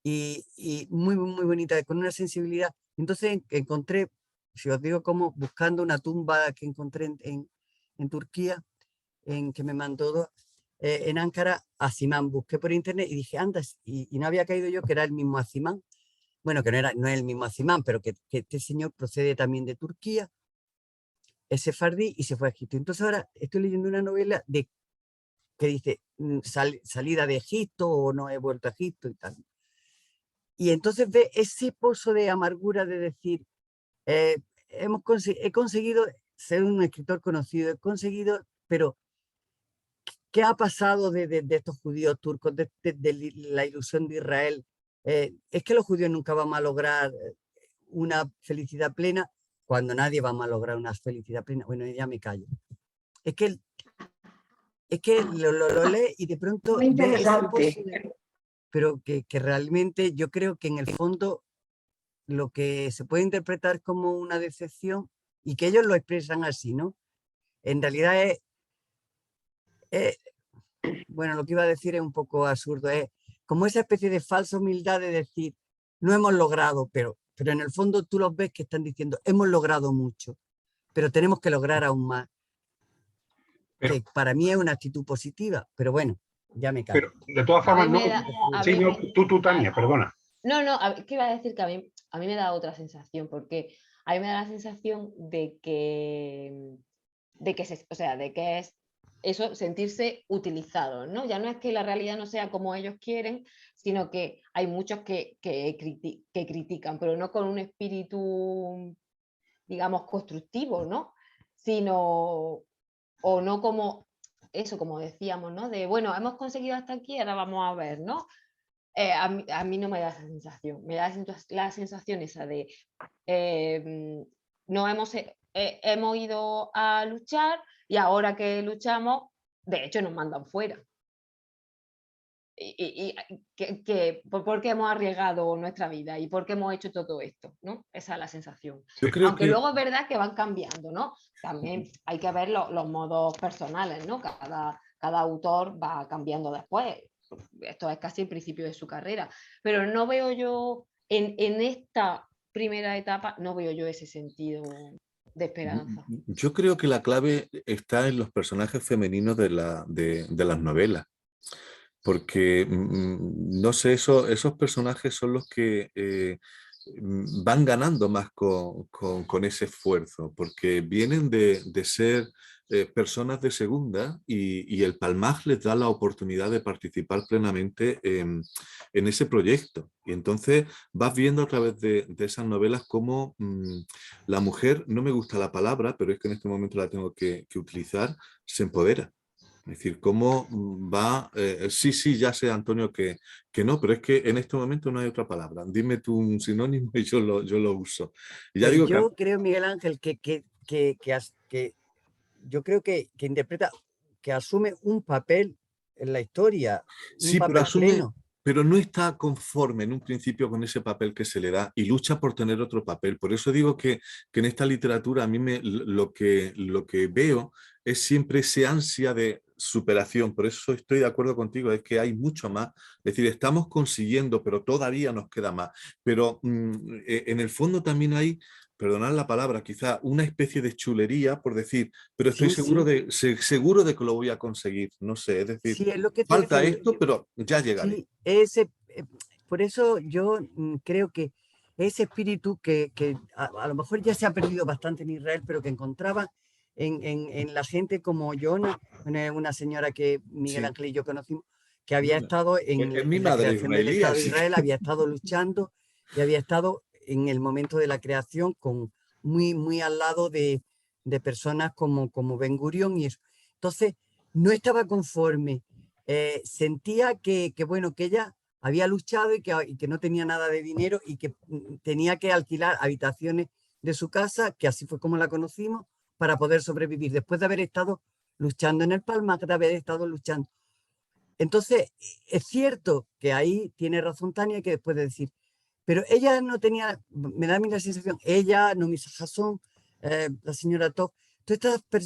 Y muy, muy bonita, con una sensibilidad. Entonces encontré, si os digo como, buscando una tumba que encontré en Turquía, que me mandó en Ankara, Azimán. Busqué por internet y dije, anda, y no había caído yo que era el mismo Azimán. Bueno, que no es el mismo Azimán, pero que este señor procede también de Turquía, es sefardí y se fue a Egipto. Entonces ahora estoy leyendo una novela que dice salida de Egipto o no he vuelto a Egipto y tal. Y entonces ve ese pozo de amargura de decir, eh, he conseguido ser un escritor conocido, he conseguido, pero ¿qué ha pasado de estos judíos turcos, de la ilusión de Israel? Es que los judíos nunca van a lograr una felicidad plena cuando nadie va a lograr una felicidad plena. Bueno, ya me callo. Es que, lo lee y de pronto Muy ve ese pozo, interesante. pero que realmente yo creo que en el fondo lo que se puede interpretar como una decepción y que ellos lo expresan así, ¿no? En realidad es, bueno, lo que iba a decir es un poco absurdo, es como esa especie de falsa humildad de decir, no hemos logrado, pero en el fondo tú los ves que están diciendo, hemos logrado mucho, pero tenemos que lograr aún más, Pero, que para mí es una actitud positiva, pero bueno, ya me callo. pero de todas a formas, mí no. me da, a Sí, mí, no, tú, Tania, perdona. no, no, ¿qué iba a decir? Que a mí me da otra sensación, porque a mí me da la sensación o sea, de que es eso, sentirse utilizado, ¿no? Ya no es que la realidad no sea como ellos quieren, sino que hay muchos que critican, pero no con un espíritu, digamos, constructivo, ¿no? Sino, o no como eso, como decíamos, ¿no? De, bueno, hemos conseguido hasta aquí, ahora vamos a ver, ¿no? A mí no me da esa sensación. Me da la sensación esa de no hemos ido a luchar y ahora que luchamos, de hecho nos mandan fuera. ¿Por qué hemos arriesgado nuestra vida y por qué hemos hecho todo esto? ¿No? Esa es la sensación. Yo creo Aunque que luego es verdad que van cambiando, ¿no? También hay que ver los modos personales, ¿no? Cada autor va cambiando después. Esto es casi el principio de su carrera. Pero no veo yo, en esta primera etapa, no veo yo ese sentido de esperanza. Yo creo que la clave está en los personajes femeninos de las novelas, porque, no sé, esos personajes son los que van ganando más con ese esfuerzo, porque vienen de ser personas de segunda y el Palmaj les da la oportunidad de participar plenamente en ese proyecto. Y entonces vas viendo a través de esas novelas cómo la mujer, no me gusta la palabra, pero es que en este momento la tengo que utilizar, se empodera. Es decir, cómo va... sí, ya sé, Antonio, que no, pero es que en este momento no hay otra palabra. Dime tú un sinónimo y yo lo uso. Y ya Pues digo yo creo, Miguel Ángel, que yo creo que interpreta, que asume un papel en la historia, un sí, pero papel asume, pleno. pero no está conforme en un principio con ese papel que se le da y lucha por tener otro papel. Por eso digo que en esta literatura a mí lo que veo es siempre ese ansia de superación. Por eso estoy de acuerdo contigo, es que hay mucho más. Es decir, estamos consiguiendo, pero todavía nos queda más. Pero en el fondo también hay, perdonad la palabra, quizá una especie de chulería por decir, pero estoy Sí, seguro sí, seguro de que lo voy a conseguir. No sé, es decir, sí, es lo que te falta decía. esto, pero ya llegaré. Sí, por eso yo creo que ese espíritu que a lo mejor ya se ha perdido bastante en Israel, pero que encontraba en la gente como Jonah, una señora que Miguel Sí. Ángel y yo conocimos, que había No, estado es mi en la madre creación del israelí, Estado de así Israel, que... había estado luchando y había estado en el momento de la creación muy al lado de personas como Ben Gurión y eso. Entonces, no estaba conforme. Sentía bueno, que ella había luchado y que no tenía nada de dinero y que tenía que alquilar habitaciones de su casa, que así fue como la conocimos, para poder sobrevivir, después de haber estado luchando en el Palmar, de haber estado luchando. Entonces, es cierto que ahí tiene razón Tania, que después de decir, pero ella no tenía, me da a mí la sensación, ella, Nomi Hasson, la señora Top,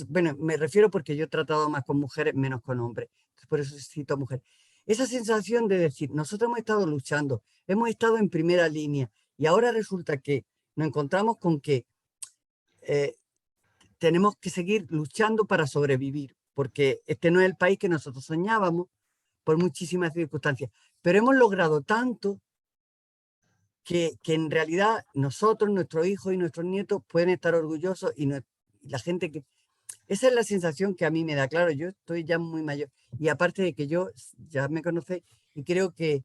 bueno, me refiero porque yo he tratado más con mujeres, menos con hombres, por eso cito a mujeres. Esa sensación de decir, nosotros hemos estado luchando, hemos estado en primera línea y ahora resulta que nos encontramos con que tenemos que seguir luchando para sobrevivir, porque este no es el país que nosotros soñábamos por muchísimas circunstancias, pero hemos logrado tanto que en realidad nosotros, nuestros hijos y nuestros nietos pueden estar orgullosos y la gente que... Esa es la sensación que a mí me da. Claro, yo estoy ya muy mayor y aparte de que yo ya me conocéis y creo que,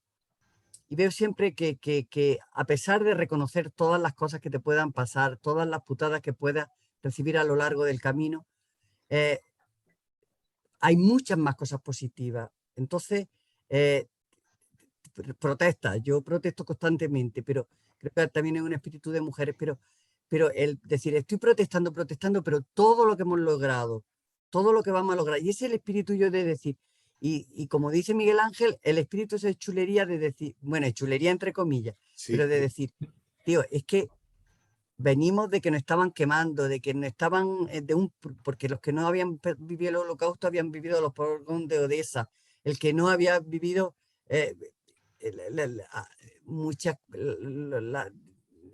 y veo siempre que a pesar de reconocer todas las cosas que te puedan pasar, todas las putadas que puedas recibir a lo largo del camino, hay muchas más cosas positivas. Entonces, protesta, yo protesto constantemente, pero creo que también es un espíritu de mujeres, pero el decir, estoy protestando, pero todo lo que hemos logrado, todo lo que vamos a lograr, y ese es el espíritu yo de decir, y como dice Miguel Ángel, el espíritu es chulería de decir, bueno, es chulería entre comillas, pero de decir, tío, es que venimos de que nos estaban quemando, de que nos estaban, porque los que no habían vivido el holocausto habían vivido los pogroms de Odessa, el que no había vivido muchas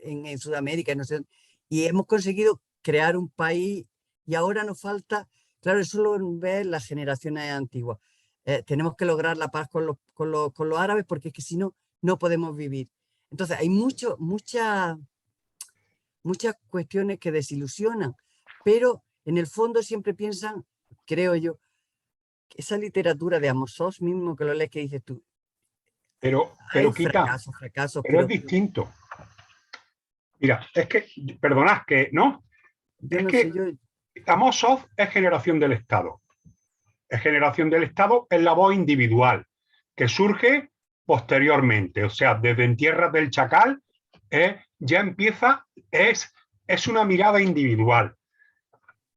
en Sudamérica, no sé, y hemos conseguido crear un país y ahora nos falta, claro, eso lo ven las generaciones antiguas. Tenemos que lograr la paz con los árabes porque es que si no, no podemos vivir. Entonces hay muchas cuestiones que desilusionan, pero en el fondo siempre piensan, creo yo, que esa literatura de Amos Oz mismo que lo lees que dices tú, Pero hay Quita, fracasos, pero es distinto. Mira, es que, perdonad, que no, yo es no sé, que Amos Oz es generación del Estado. Es generación del Estado, es la voz individual que surge posteriormente, o sea, desde En tierras del Chacal, ya empieza, es una mirada individual,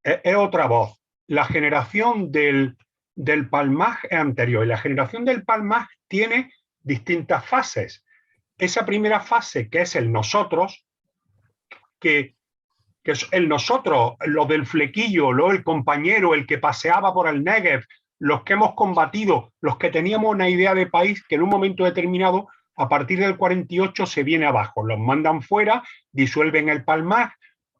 es otra voz. La generación del Palmaj es anterior y la generación del Palmaj tiene distintas fases. Esa primera fase, que es el nosotros, que es el nosotros, lo del flequillo, lo el compañero, el que paseaba por el Negev, los que hemos combatido, los que teníamos una idea de país que en un momento determinado, a partir del 48, se viene abajo. Los mandan fuera, disuelven el Palmaj.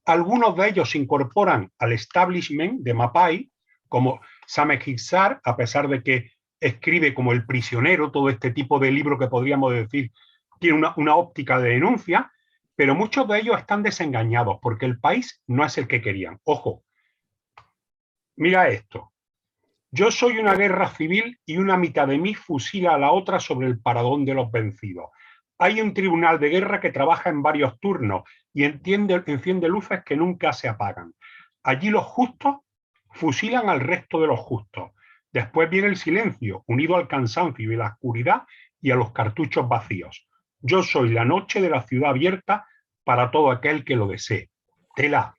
Algunos de ellos se incorporan al establishment de Mapai, como Sameh Hissar, a pesar de que escribe como El prisionero, todo este tipo de libro que podríamos decir tiene una óptica de denuncia, pero muchos de ellos están desengañados porque el país no es el que querían. Ojo, mira esto. Yo soy una guerra civil y una mitad de mí fusila a la otra sobre el paradón de los vencidos. Hay un tribunal de guerra que trabaja en varios turnos y enciende luces que nunca se apagan. Allí los justos fusilan al resto de los justos. Después viene el silencio, unido al cansancio y la oscuridad y a los cartuchos vacíos. Yo soy la noche de la ciudad abierta para todo aquel que lo desee. Tela,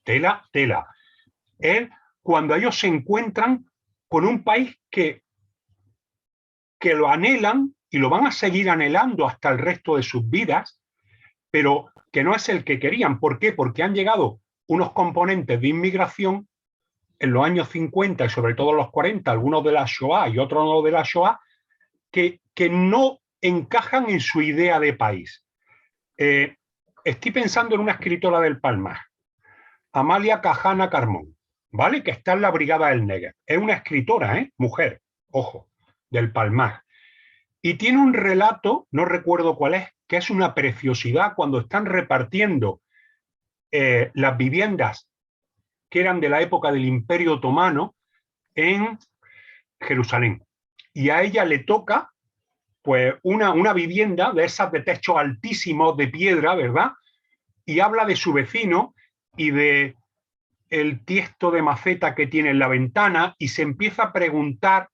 tela, tela. Cuando ellos se encuentran con un país que lo anhelan y lo van a seguir anhelando hasta el resto de sus vidas, pero que no es el que querían. ¿Por qué? Porque han llegado unos componentes de inmigración en los años 50 y sobre todo en los 40, algunos de la Shoah y otros no de la Shoah, que no encajan en su idea de país. Estoy pensando en una escritora del Palmaj, Amalia Cajana Carmón, ¿vale? Que está en la Brigada del Negev. Es una escritora, mujer, ojo, del Palmaj. Y tiene un relato, no recuerdo cuál es, que es una preciosidad cuando están repartiendo las viviendas que eran de la época del Imperio Otomano en Jerusalén. Y a ella le toca pues una vivienda de esas de techo altísimo de piedra, ¿verdad? Y habla de su vecino y de el tiesto de maceta que tiene en la ventana y se empieza a preguntar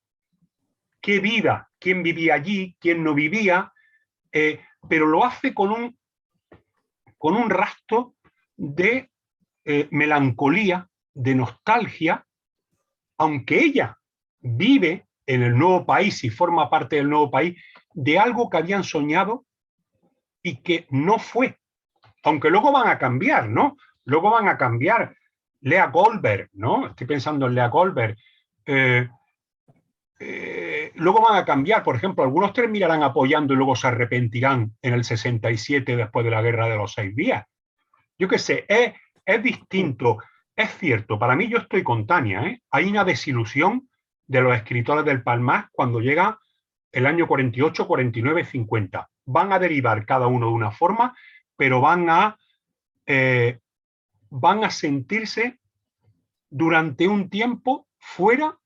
qué vida, quién vivía allí, quién no vivía, pero lo hace con un rastro de melancolía, de nostalgia, aunque ella vive en el nuevo país y forma parte del nuevo país, de algo que habían soñado y que no fue. Aunque luego van a cambiar, ¿no? Luego van a cambiar. Lea Goldberg, ¿no? Estoy pensando en Lea Goldberg. Luego van a cambiar, por ejemplo, algunos terminarán apoyando y luego se arrepentirán en el 67 después de la Guerra de los 6 días. Yo qué sé, es distinto. Es cierto, para mí yo estoy con Tania, hay una desilusión de los escritores del Palmaj cuando llega el año 48, 49, 50. Van a derivar cada uno de una forma, pero van a sentirse durante un tiempo fuera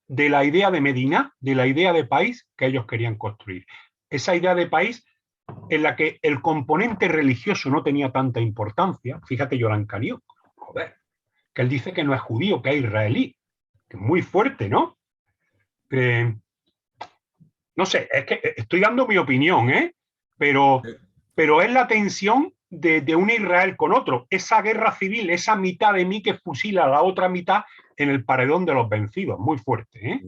de la idea de Medina, de la idea de país que ellos querían construir. Esa idea de país en la que el componente religioso no tenía tanta importancia. Fíjate, Yoram Kaniok, joder, que él dice que no es judío, que es israelí, que es muy fuerte, ¿no? No sé, es que estoy dando mi opinión, pero es la tensión de un Israel con otro, esa guerra civil, esa mitad de mí que fusila a la otra mitad en el paredón de los vencidos, muy fuerte.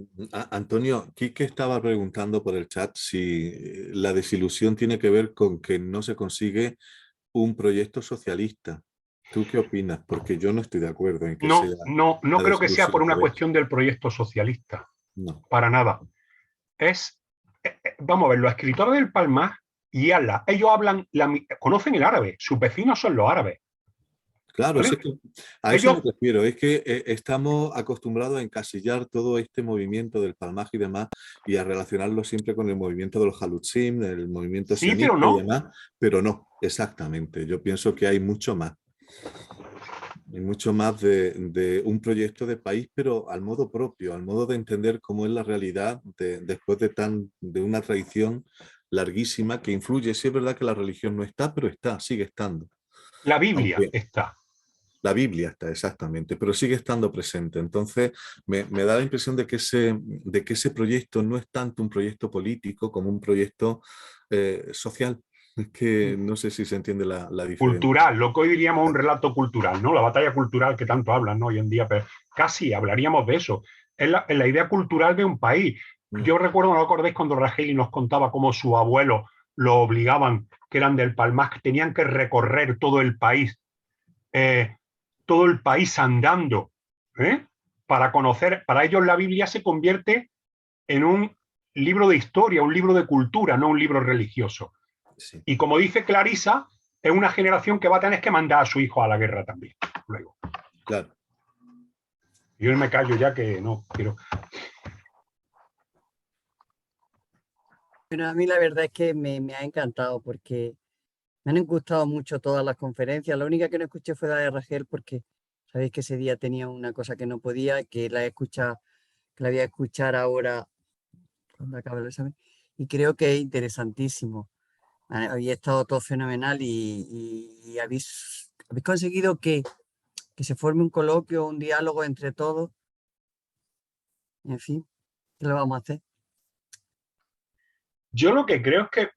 Antonio, Quique estaba preguntando por el chat si la desilusión tiene que ver con que no se consigue un proyecto socialista. ¿Tú qué opinas? Porque yo no estoy de acuerdo en que no, sea... No creo que sea por una cuestión del proyecto socialista. No. Para nada. Vamos a ver, los escritores del Palmaj y Allah, ellos conocen el árabe, sus vecinos son los árabes. Claro, ¿Vale? es que a eso me refiero, es que estamos acostumbrados a encasillar todo este movimiento del Palmaj y demás y a relacionarlo siempre con el movimiento de los Halutzim, el movimiento sionista pero no. y demás, pero no, exactamente. Yo pienso que hay mucho más. Hay mucho más de un proyecto de país, pero al modo propio, al modo de entender cómo es la realidad después de una tradición larguísima que influye. Sí es verdad que la religión no está, pero está, sigue estando. La Biblia está. La Biblia está, exactamente, pero sigue estando presente. Entonces, me da la impresión de que ese proyecto no es tanto un proyecto político como un proyecto social. Es que no sé si se entiende la diferencia. Cultural, lo que hoy diríamos un relato cultural, ¿no? La batalla cultural que tanto hablan, ¿no? Hoy en día, pero casi hablaríamos de eso. Es la idea cultural de un país. Yo recuerdo, ¿no acordáis cuando Rajeli nos contaba cómo sus abuelos lo obligaban, que eran del Palmar, que tenían que recorrer todo el país andando, ¿eh? Para conocer, para ellos la Biblia se convierte en un libro de historia, un libro de cultura, no un libro religioso. Sí. Y como dice Clarisa, es una generación que va a tener que mandar a su hijo a la guerra también. Luego. Claro. Yo me callo ya que no quiero. Pero a mí la verdad es que me ha encantado porque me han gustado mucho todas las conferencias. La única que no escuché fue la de Rachel porque sabéis que ese día tenía una cosa que no podía, que la he escuchado, que la voy a escuchar ahora cuando acabe el examen. Y creo que es interesantísimo. Había estado todo fenomenal y habéis conseguido que se forme un coloquio, un diálogo entre todos. En fin, ¿qué le vamos a hacer? Yo lo que creo es que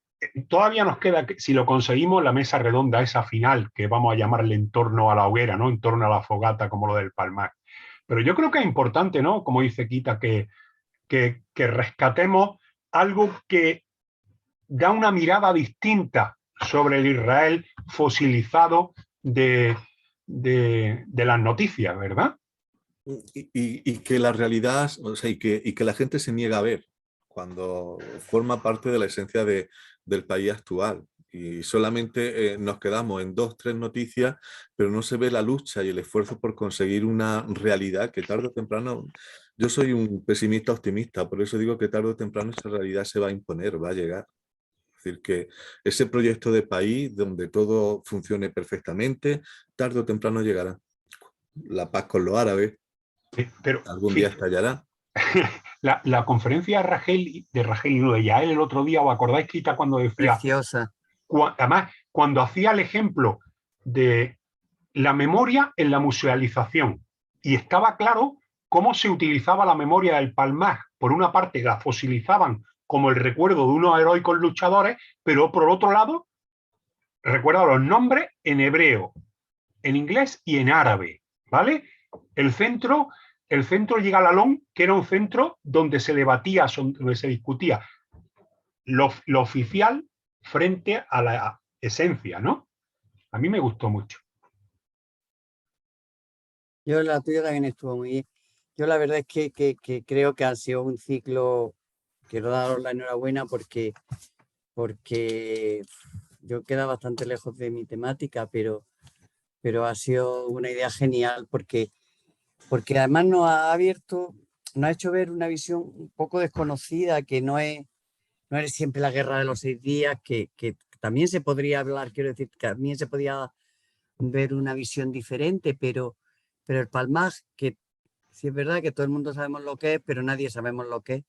todavía nos queda, si lo conseguimos, la mesa redonda, esa final, que vamos a llamarle en torno a la hoguera, ¿no? En torno a la fogata, como lo del Palmar. Pero yo creo que es importante, ¿no? Como dice Quita, que rescatemos algo que da una mirada distinta sobre el Israel fosilizado de las noticias, ¿verdad? Y que la realidad, o sea, y que la gente se niega a ver cuando forma parte de la esencia del país actual. Y solamente nos quedamos en 2, 3 noticias, pero no se ve la lucha y el esfuerzo por conseguir una realidad que tarde o temprano, yo soy un pesimista optimista, por eso digo que tarde o temprano esa realidad se va a imponer, va a llegar. Es decir, que ese proyecto de país donde todo funcione perfectamente, tarde o temprano llegará. La paz con los árabes, Pero algún día estallará. la conferencia de Rachel y de Yael el otro día, ¿os acordáis, Quita, cuando decía, Preciosa. además, cuando hacía el ejemplo de la memoria en la musealización, y estaba claro cómo se utilizaba la memoria del Palmar? Por una parte, la fosilizaban como el recuerdo de unos heroicos luchadores, pero por otro lado, recuerda los nombres en hebreo, en inglés y en árabe, ¿vale? El centro llega al Alón, que era un centro donde se debatía, donde se discutía lo oficial frente a la esencia, ¿no? A mí me gustó mucho. Yo la tuya también estuvo muy bien. Yo la verdad es que creo que ha sido un ciclo, quiero daros la enhorabuena porque yo queda bastante lejos de mi temática, pero ha sido una idea genial porque además nos ha abierto, nos ha hecho ver una visión un poco desconocida, que no es siempre la guerra de los 6 días, que también se podría hablar, quiero decir, que también se podía ver una visión diferente, pero el Palmar, que sí es verdad que todo el mundo sabemos lo que es, pero nadie sabemos lo que es.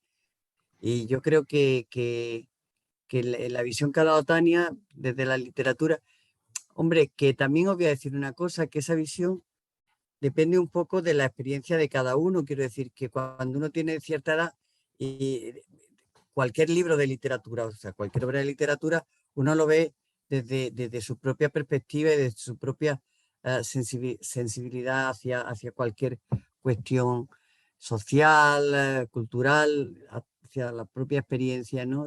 Y yo creo que la visión que ha dado Tania desde la literatura, hombre, que también os voy a decir una cosa, que esa visión depende un poco de la experiencia de cada uno. Quiero decir que cuando uno tiene cierta edad y cualquier libro de literatura, o sea, cualquier obra de literatura, uno lo ve desde su propia perspectiva y desde su propia sensibilidad hacia cualquier cuestión social, cultural, hacia la propia experiencia, ¿no?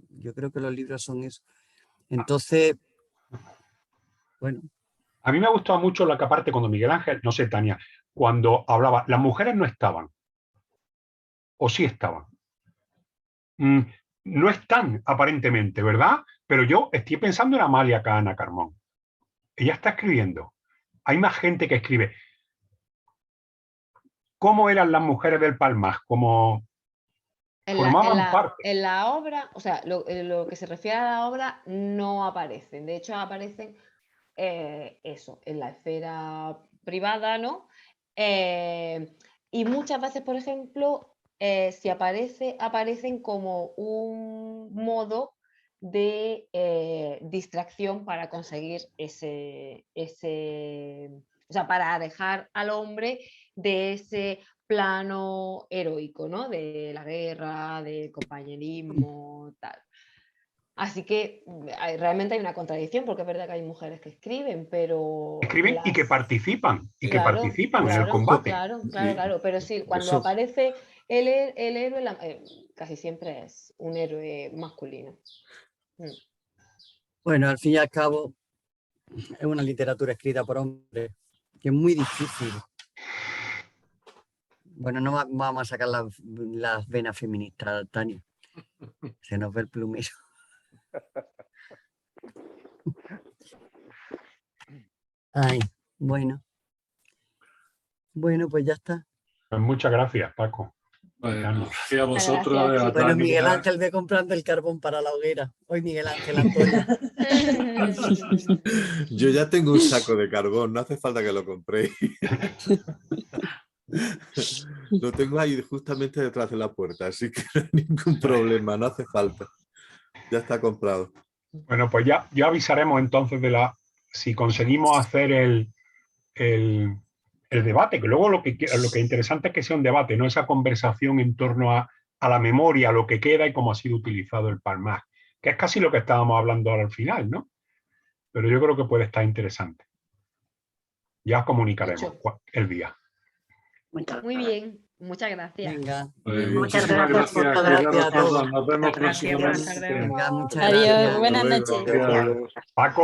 Yo creo que los libros son eso. Entonces, bueno. A mí me ha gustado mucho la que aparte cuando Miguel Ángel, no sé, Tania, cuando hablaba, las mujeres no estaban, o sí estaban. No están aparentemente, ¿verdad? Pero yo estoy pensando en Amalia Cana Carmón. Ella está escribiendo. Hay más gente que escribe. ¿Cómo eran las mujeres del Palmar? ¿Cómo formaban parte? En la obra, o sea, lo que se refiere a la obra no aparecen. De hecho, aparecen eso, en la esfera privada, ¿no? Y muchas veces, por ejemplo, si aparecen como un modo de distracción para conseguir ese O sea, para alejar al hombre de ese plano heroico, ¿no? De la guerra, del compañerismo, tal. Así que realmente hay una contradicción, porque es verdad que hay mujeres que escriben, pero... Escriben y que participan, Claro, en el claro, combate. claro, Sí, pero sí, cuando eso. aparece el héroe, casi siempre es un héroe masculino. Bueno, al fin y al cabo, es una literatura escrita por hombres, que es muy difícil. Bueno, no vamos a sacar las venas feministas, Tania. Se nos ve el plumero. Ay, bueno. Bueno, pues ya está. Pues muchas gracias, Paco. Bueno, y a Muchas vosotros, gracias, a chicos. Bueno, Miguel Tania. Ángel ve comprando el carbón para la hoguera. Hoy Miguel Ángel, Antonio. Yo ya tengo un saco de carbón, no hace falta que lo compréis. Lo tengo ahí justamente detrás de la puerta, así que no hay ningún problema, no hace falta. Ya está comprado. Bueno, pues ya avisaremos entonces si conseguimos hacer el debate, que luego lo que es interesante es que sea un debate, no esa conversación en torno a la memoria, a lo que queda y cómo ha sido utilizado el Palmar, que es casi lo que estábamos hablando ahora al final, ¿no? Pero yo creo que puede estar interesante. Ya os comunicaremos el día. Muy bien, muchas gracias. Venga. Muchísimas gracias gracias. por todo. Queridos a todos. Nos vemos Gracias, próximamente. Venga, muchas Adiós, gracias. buenas Hasta noches. luego. Paco.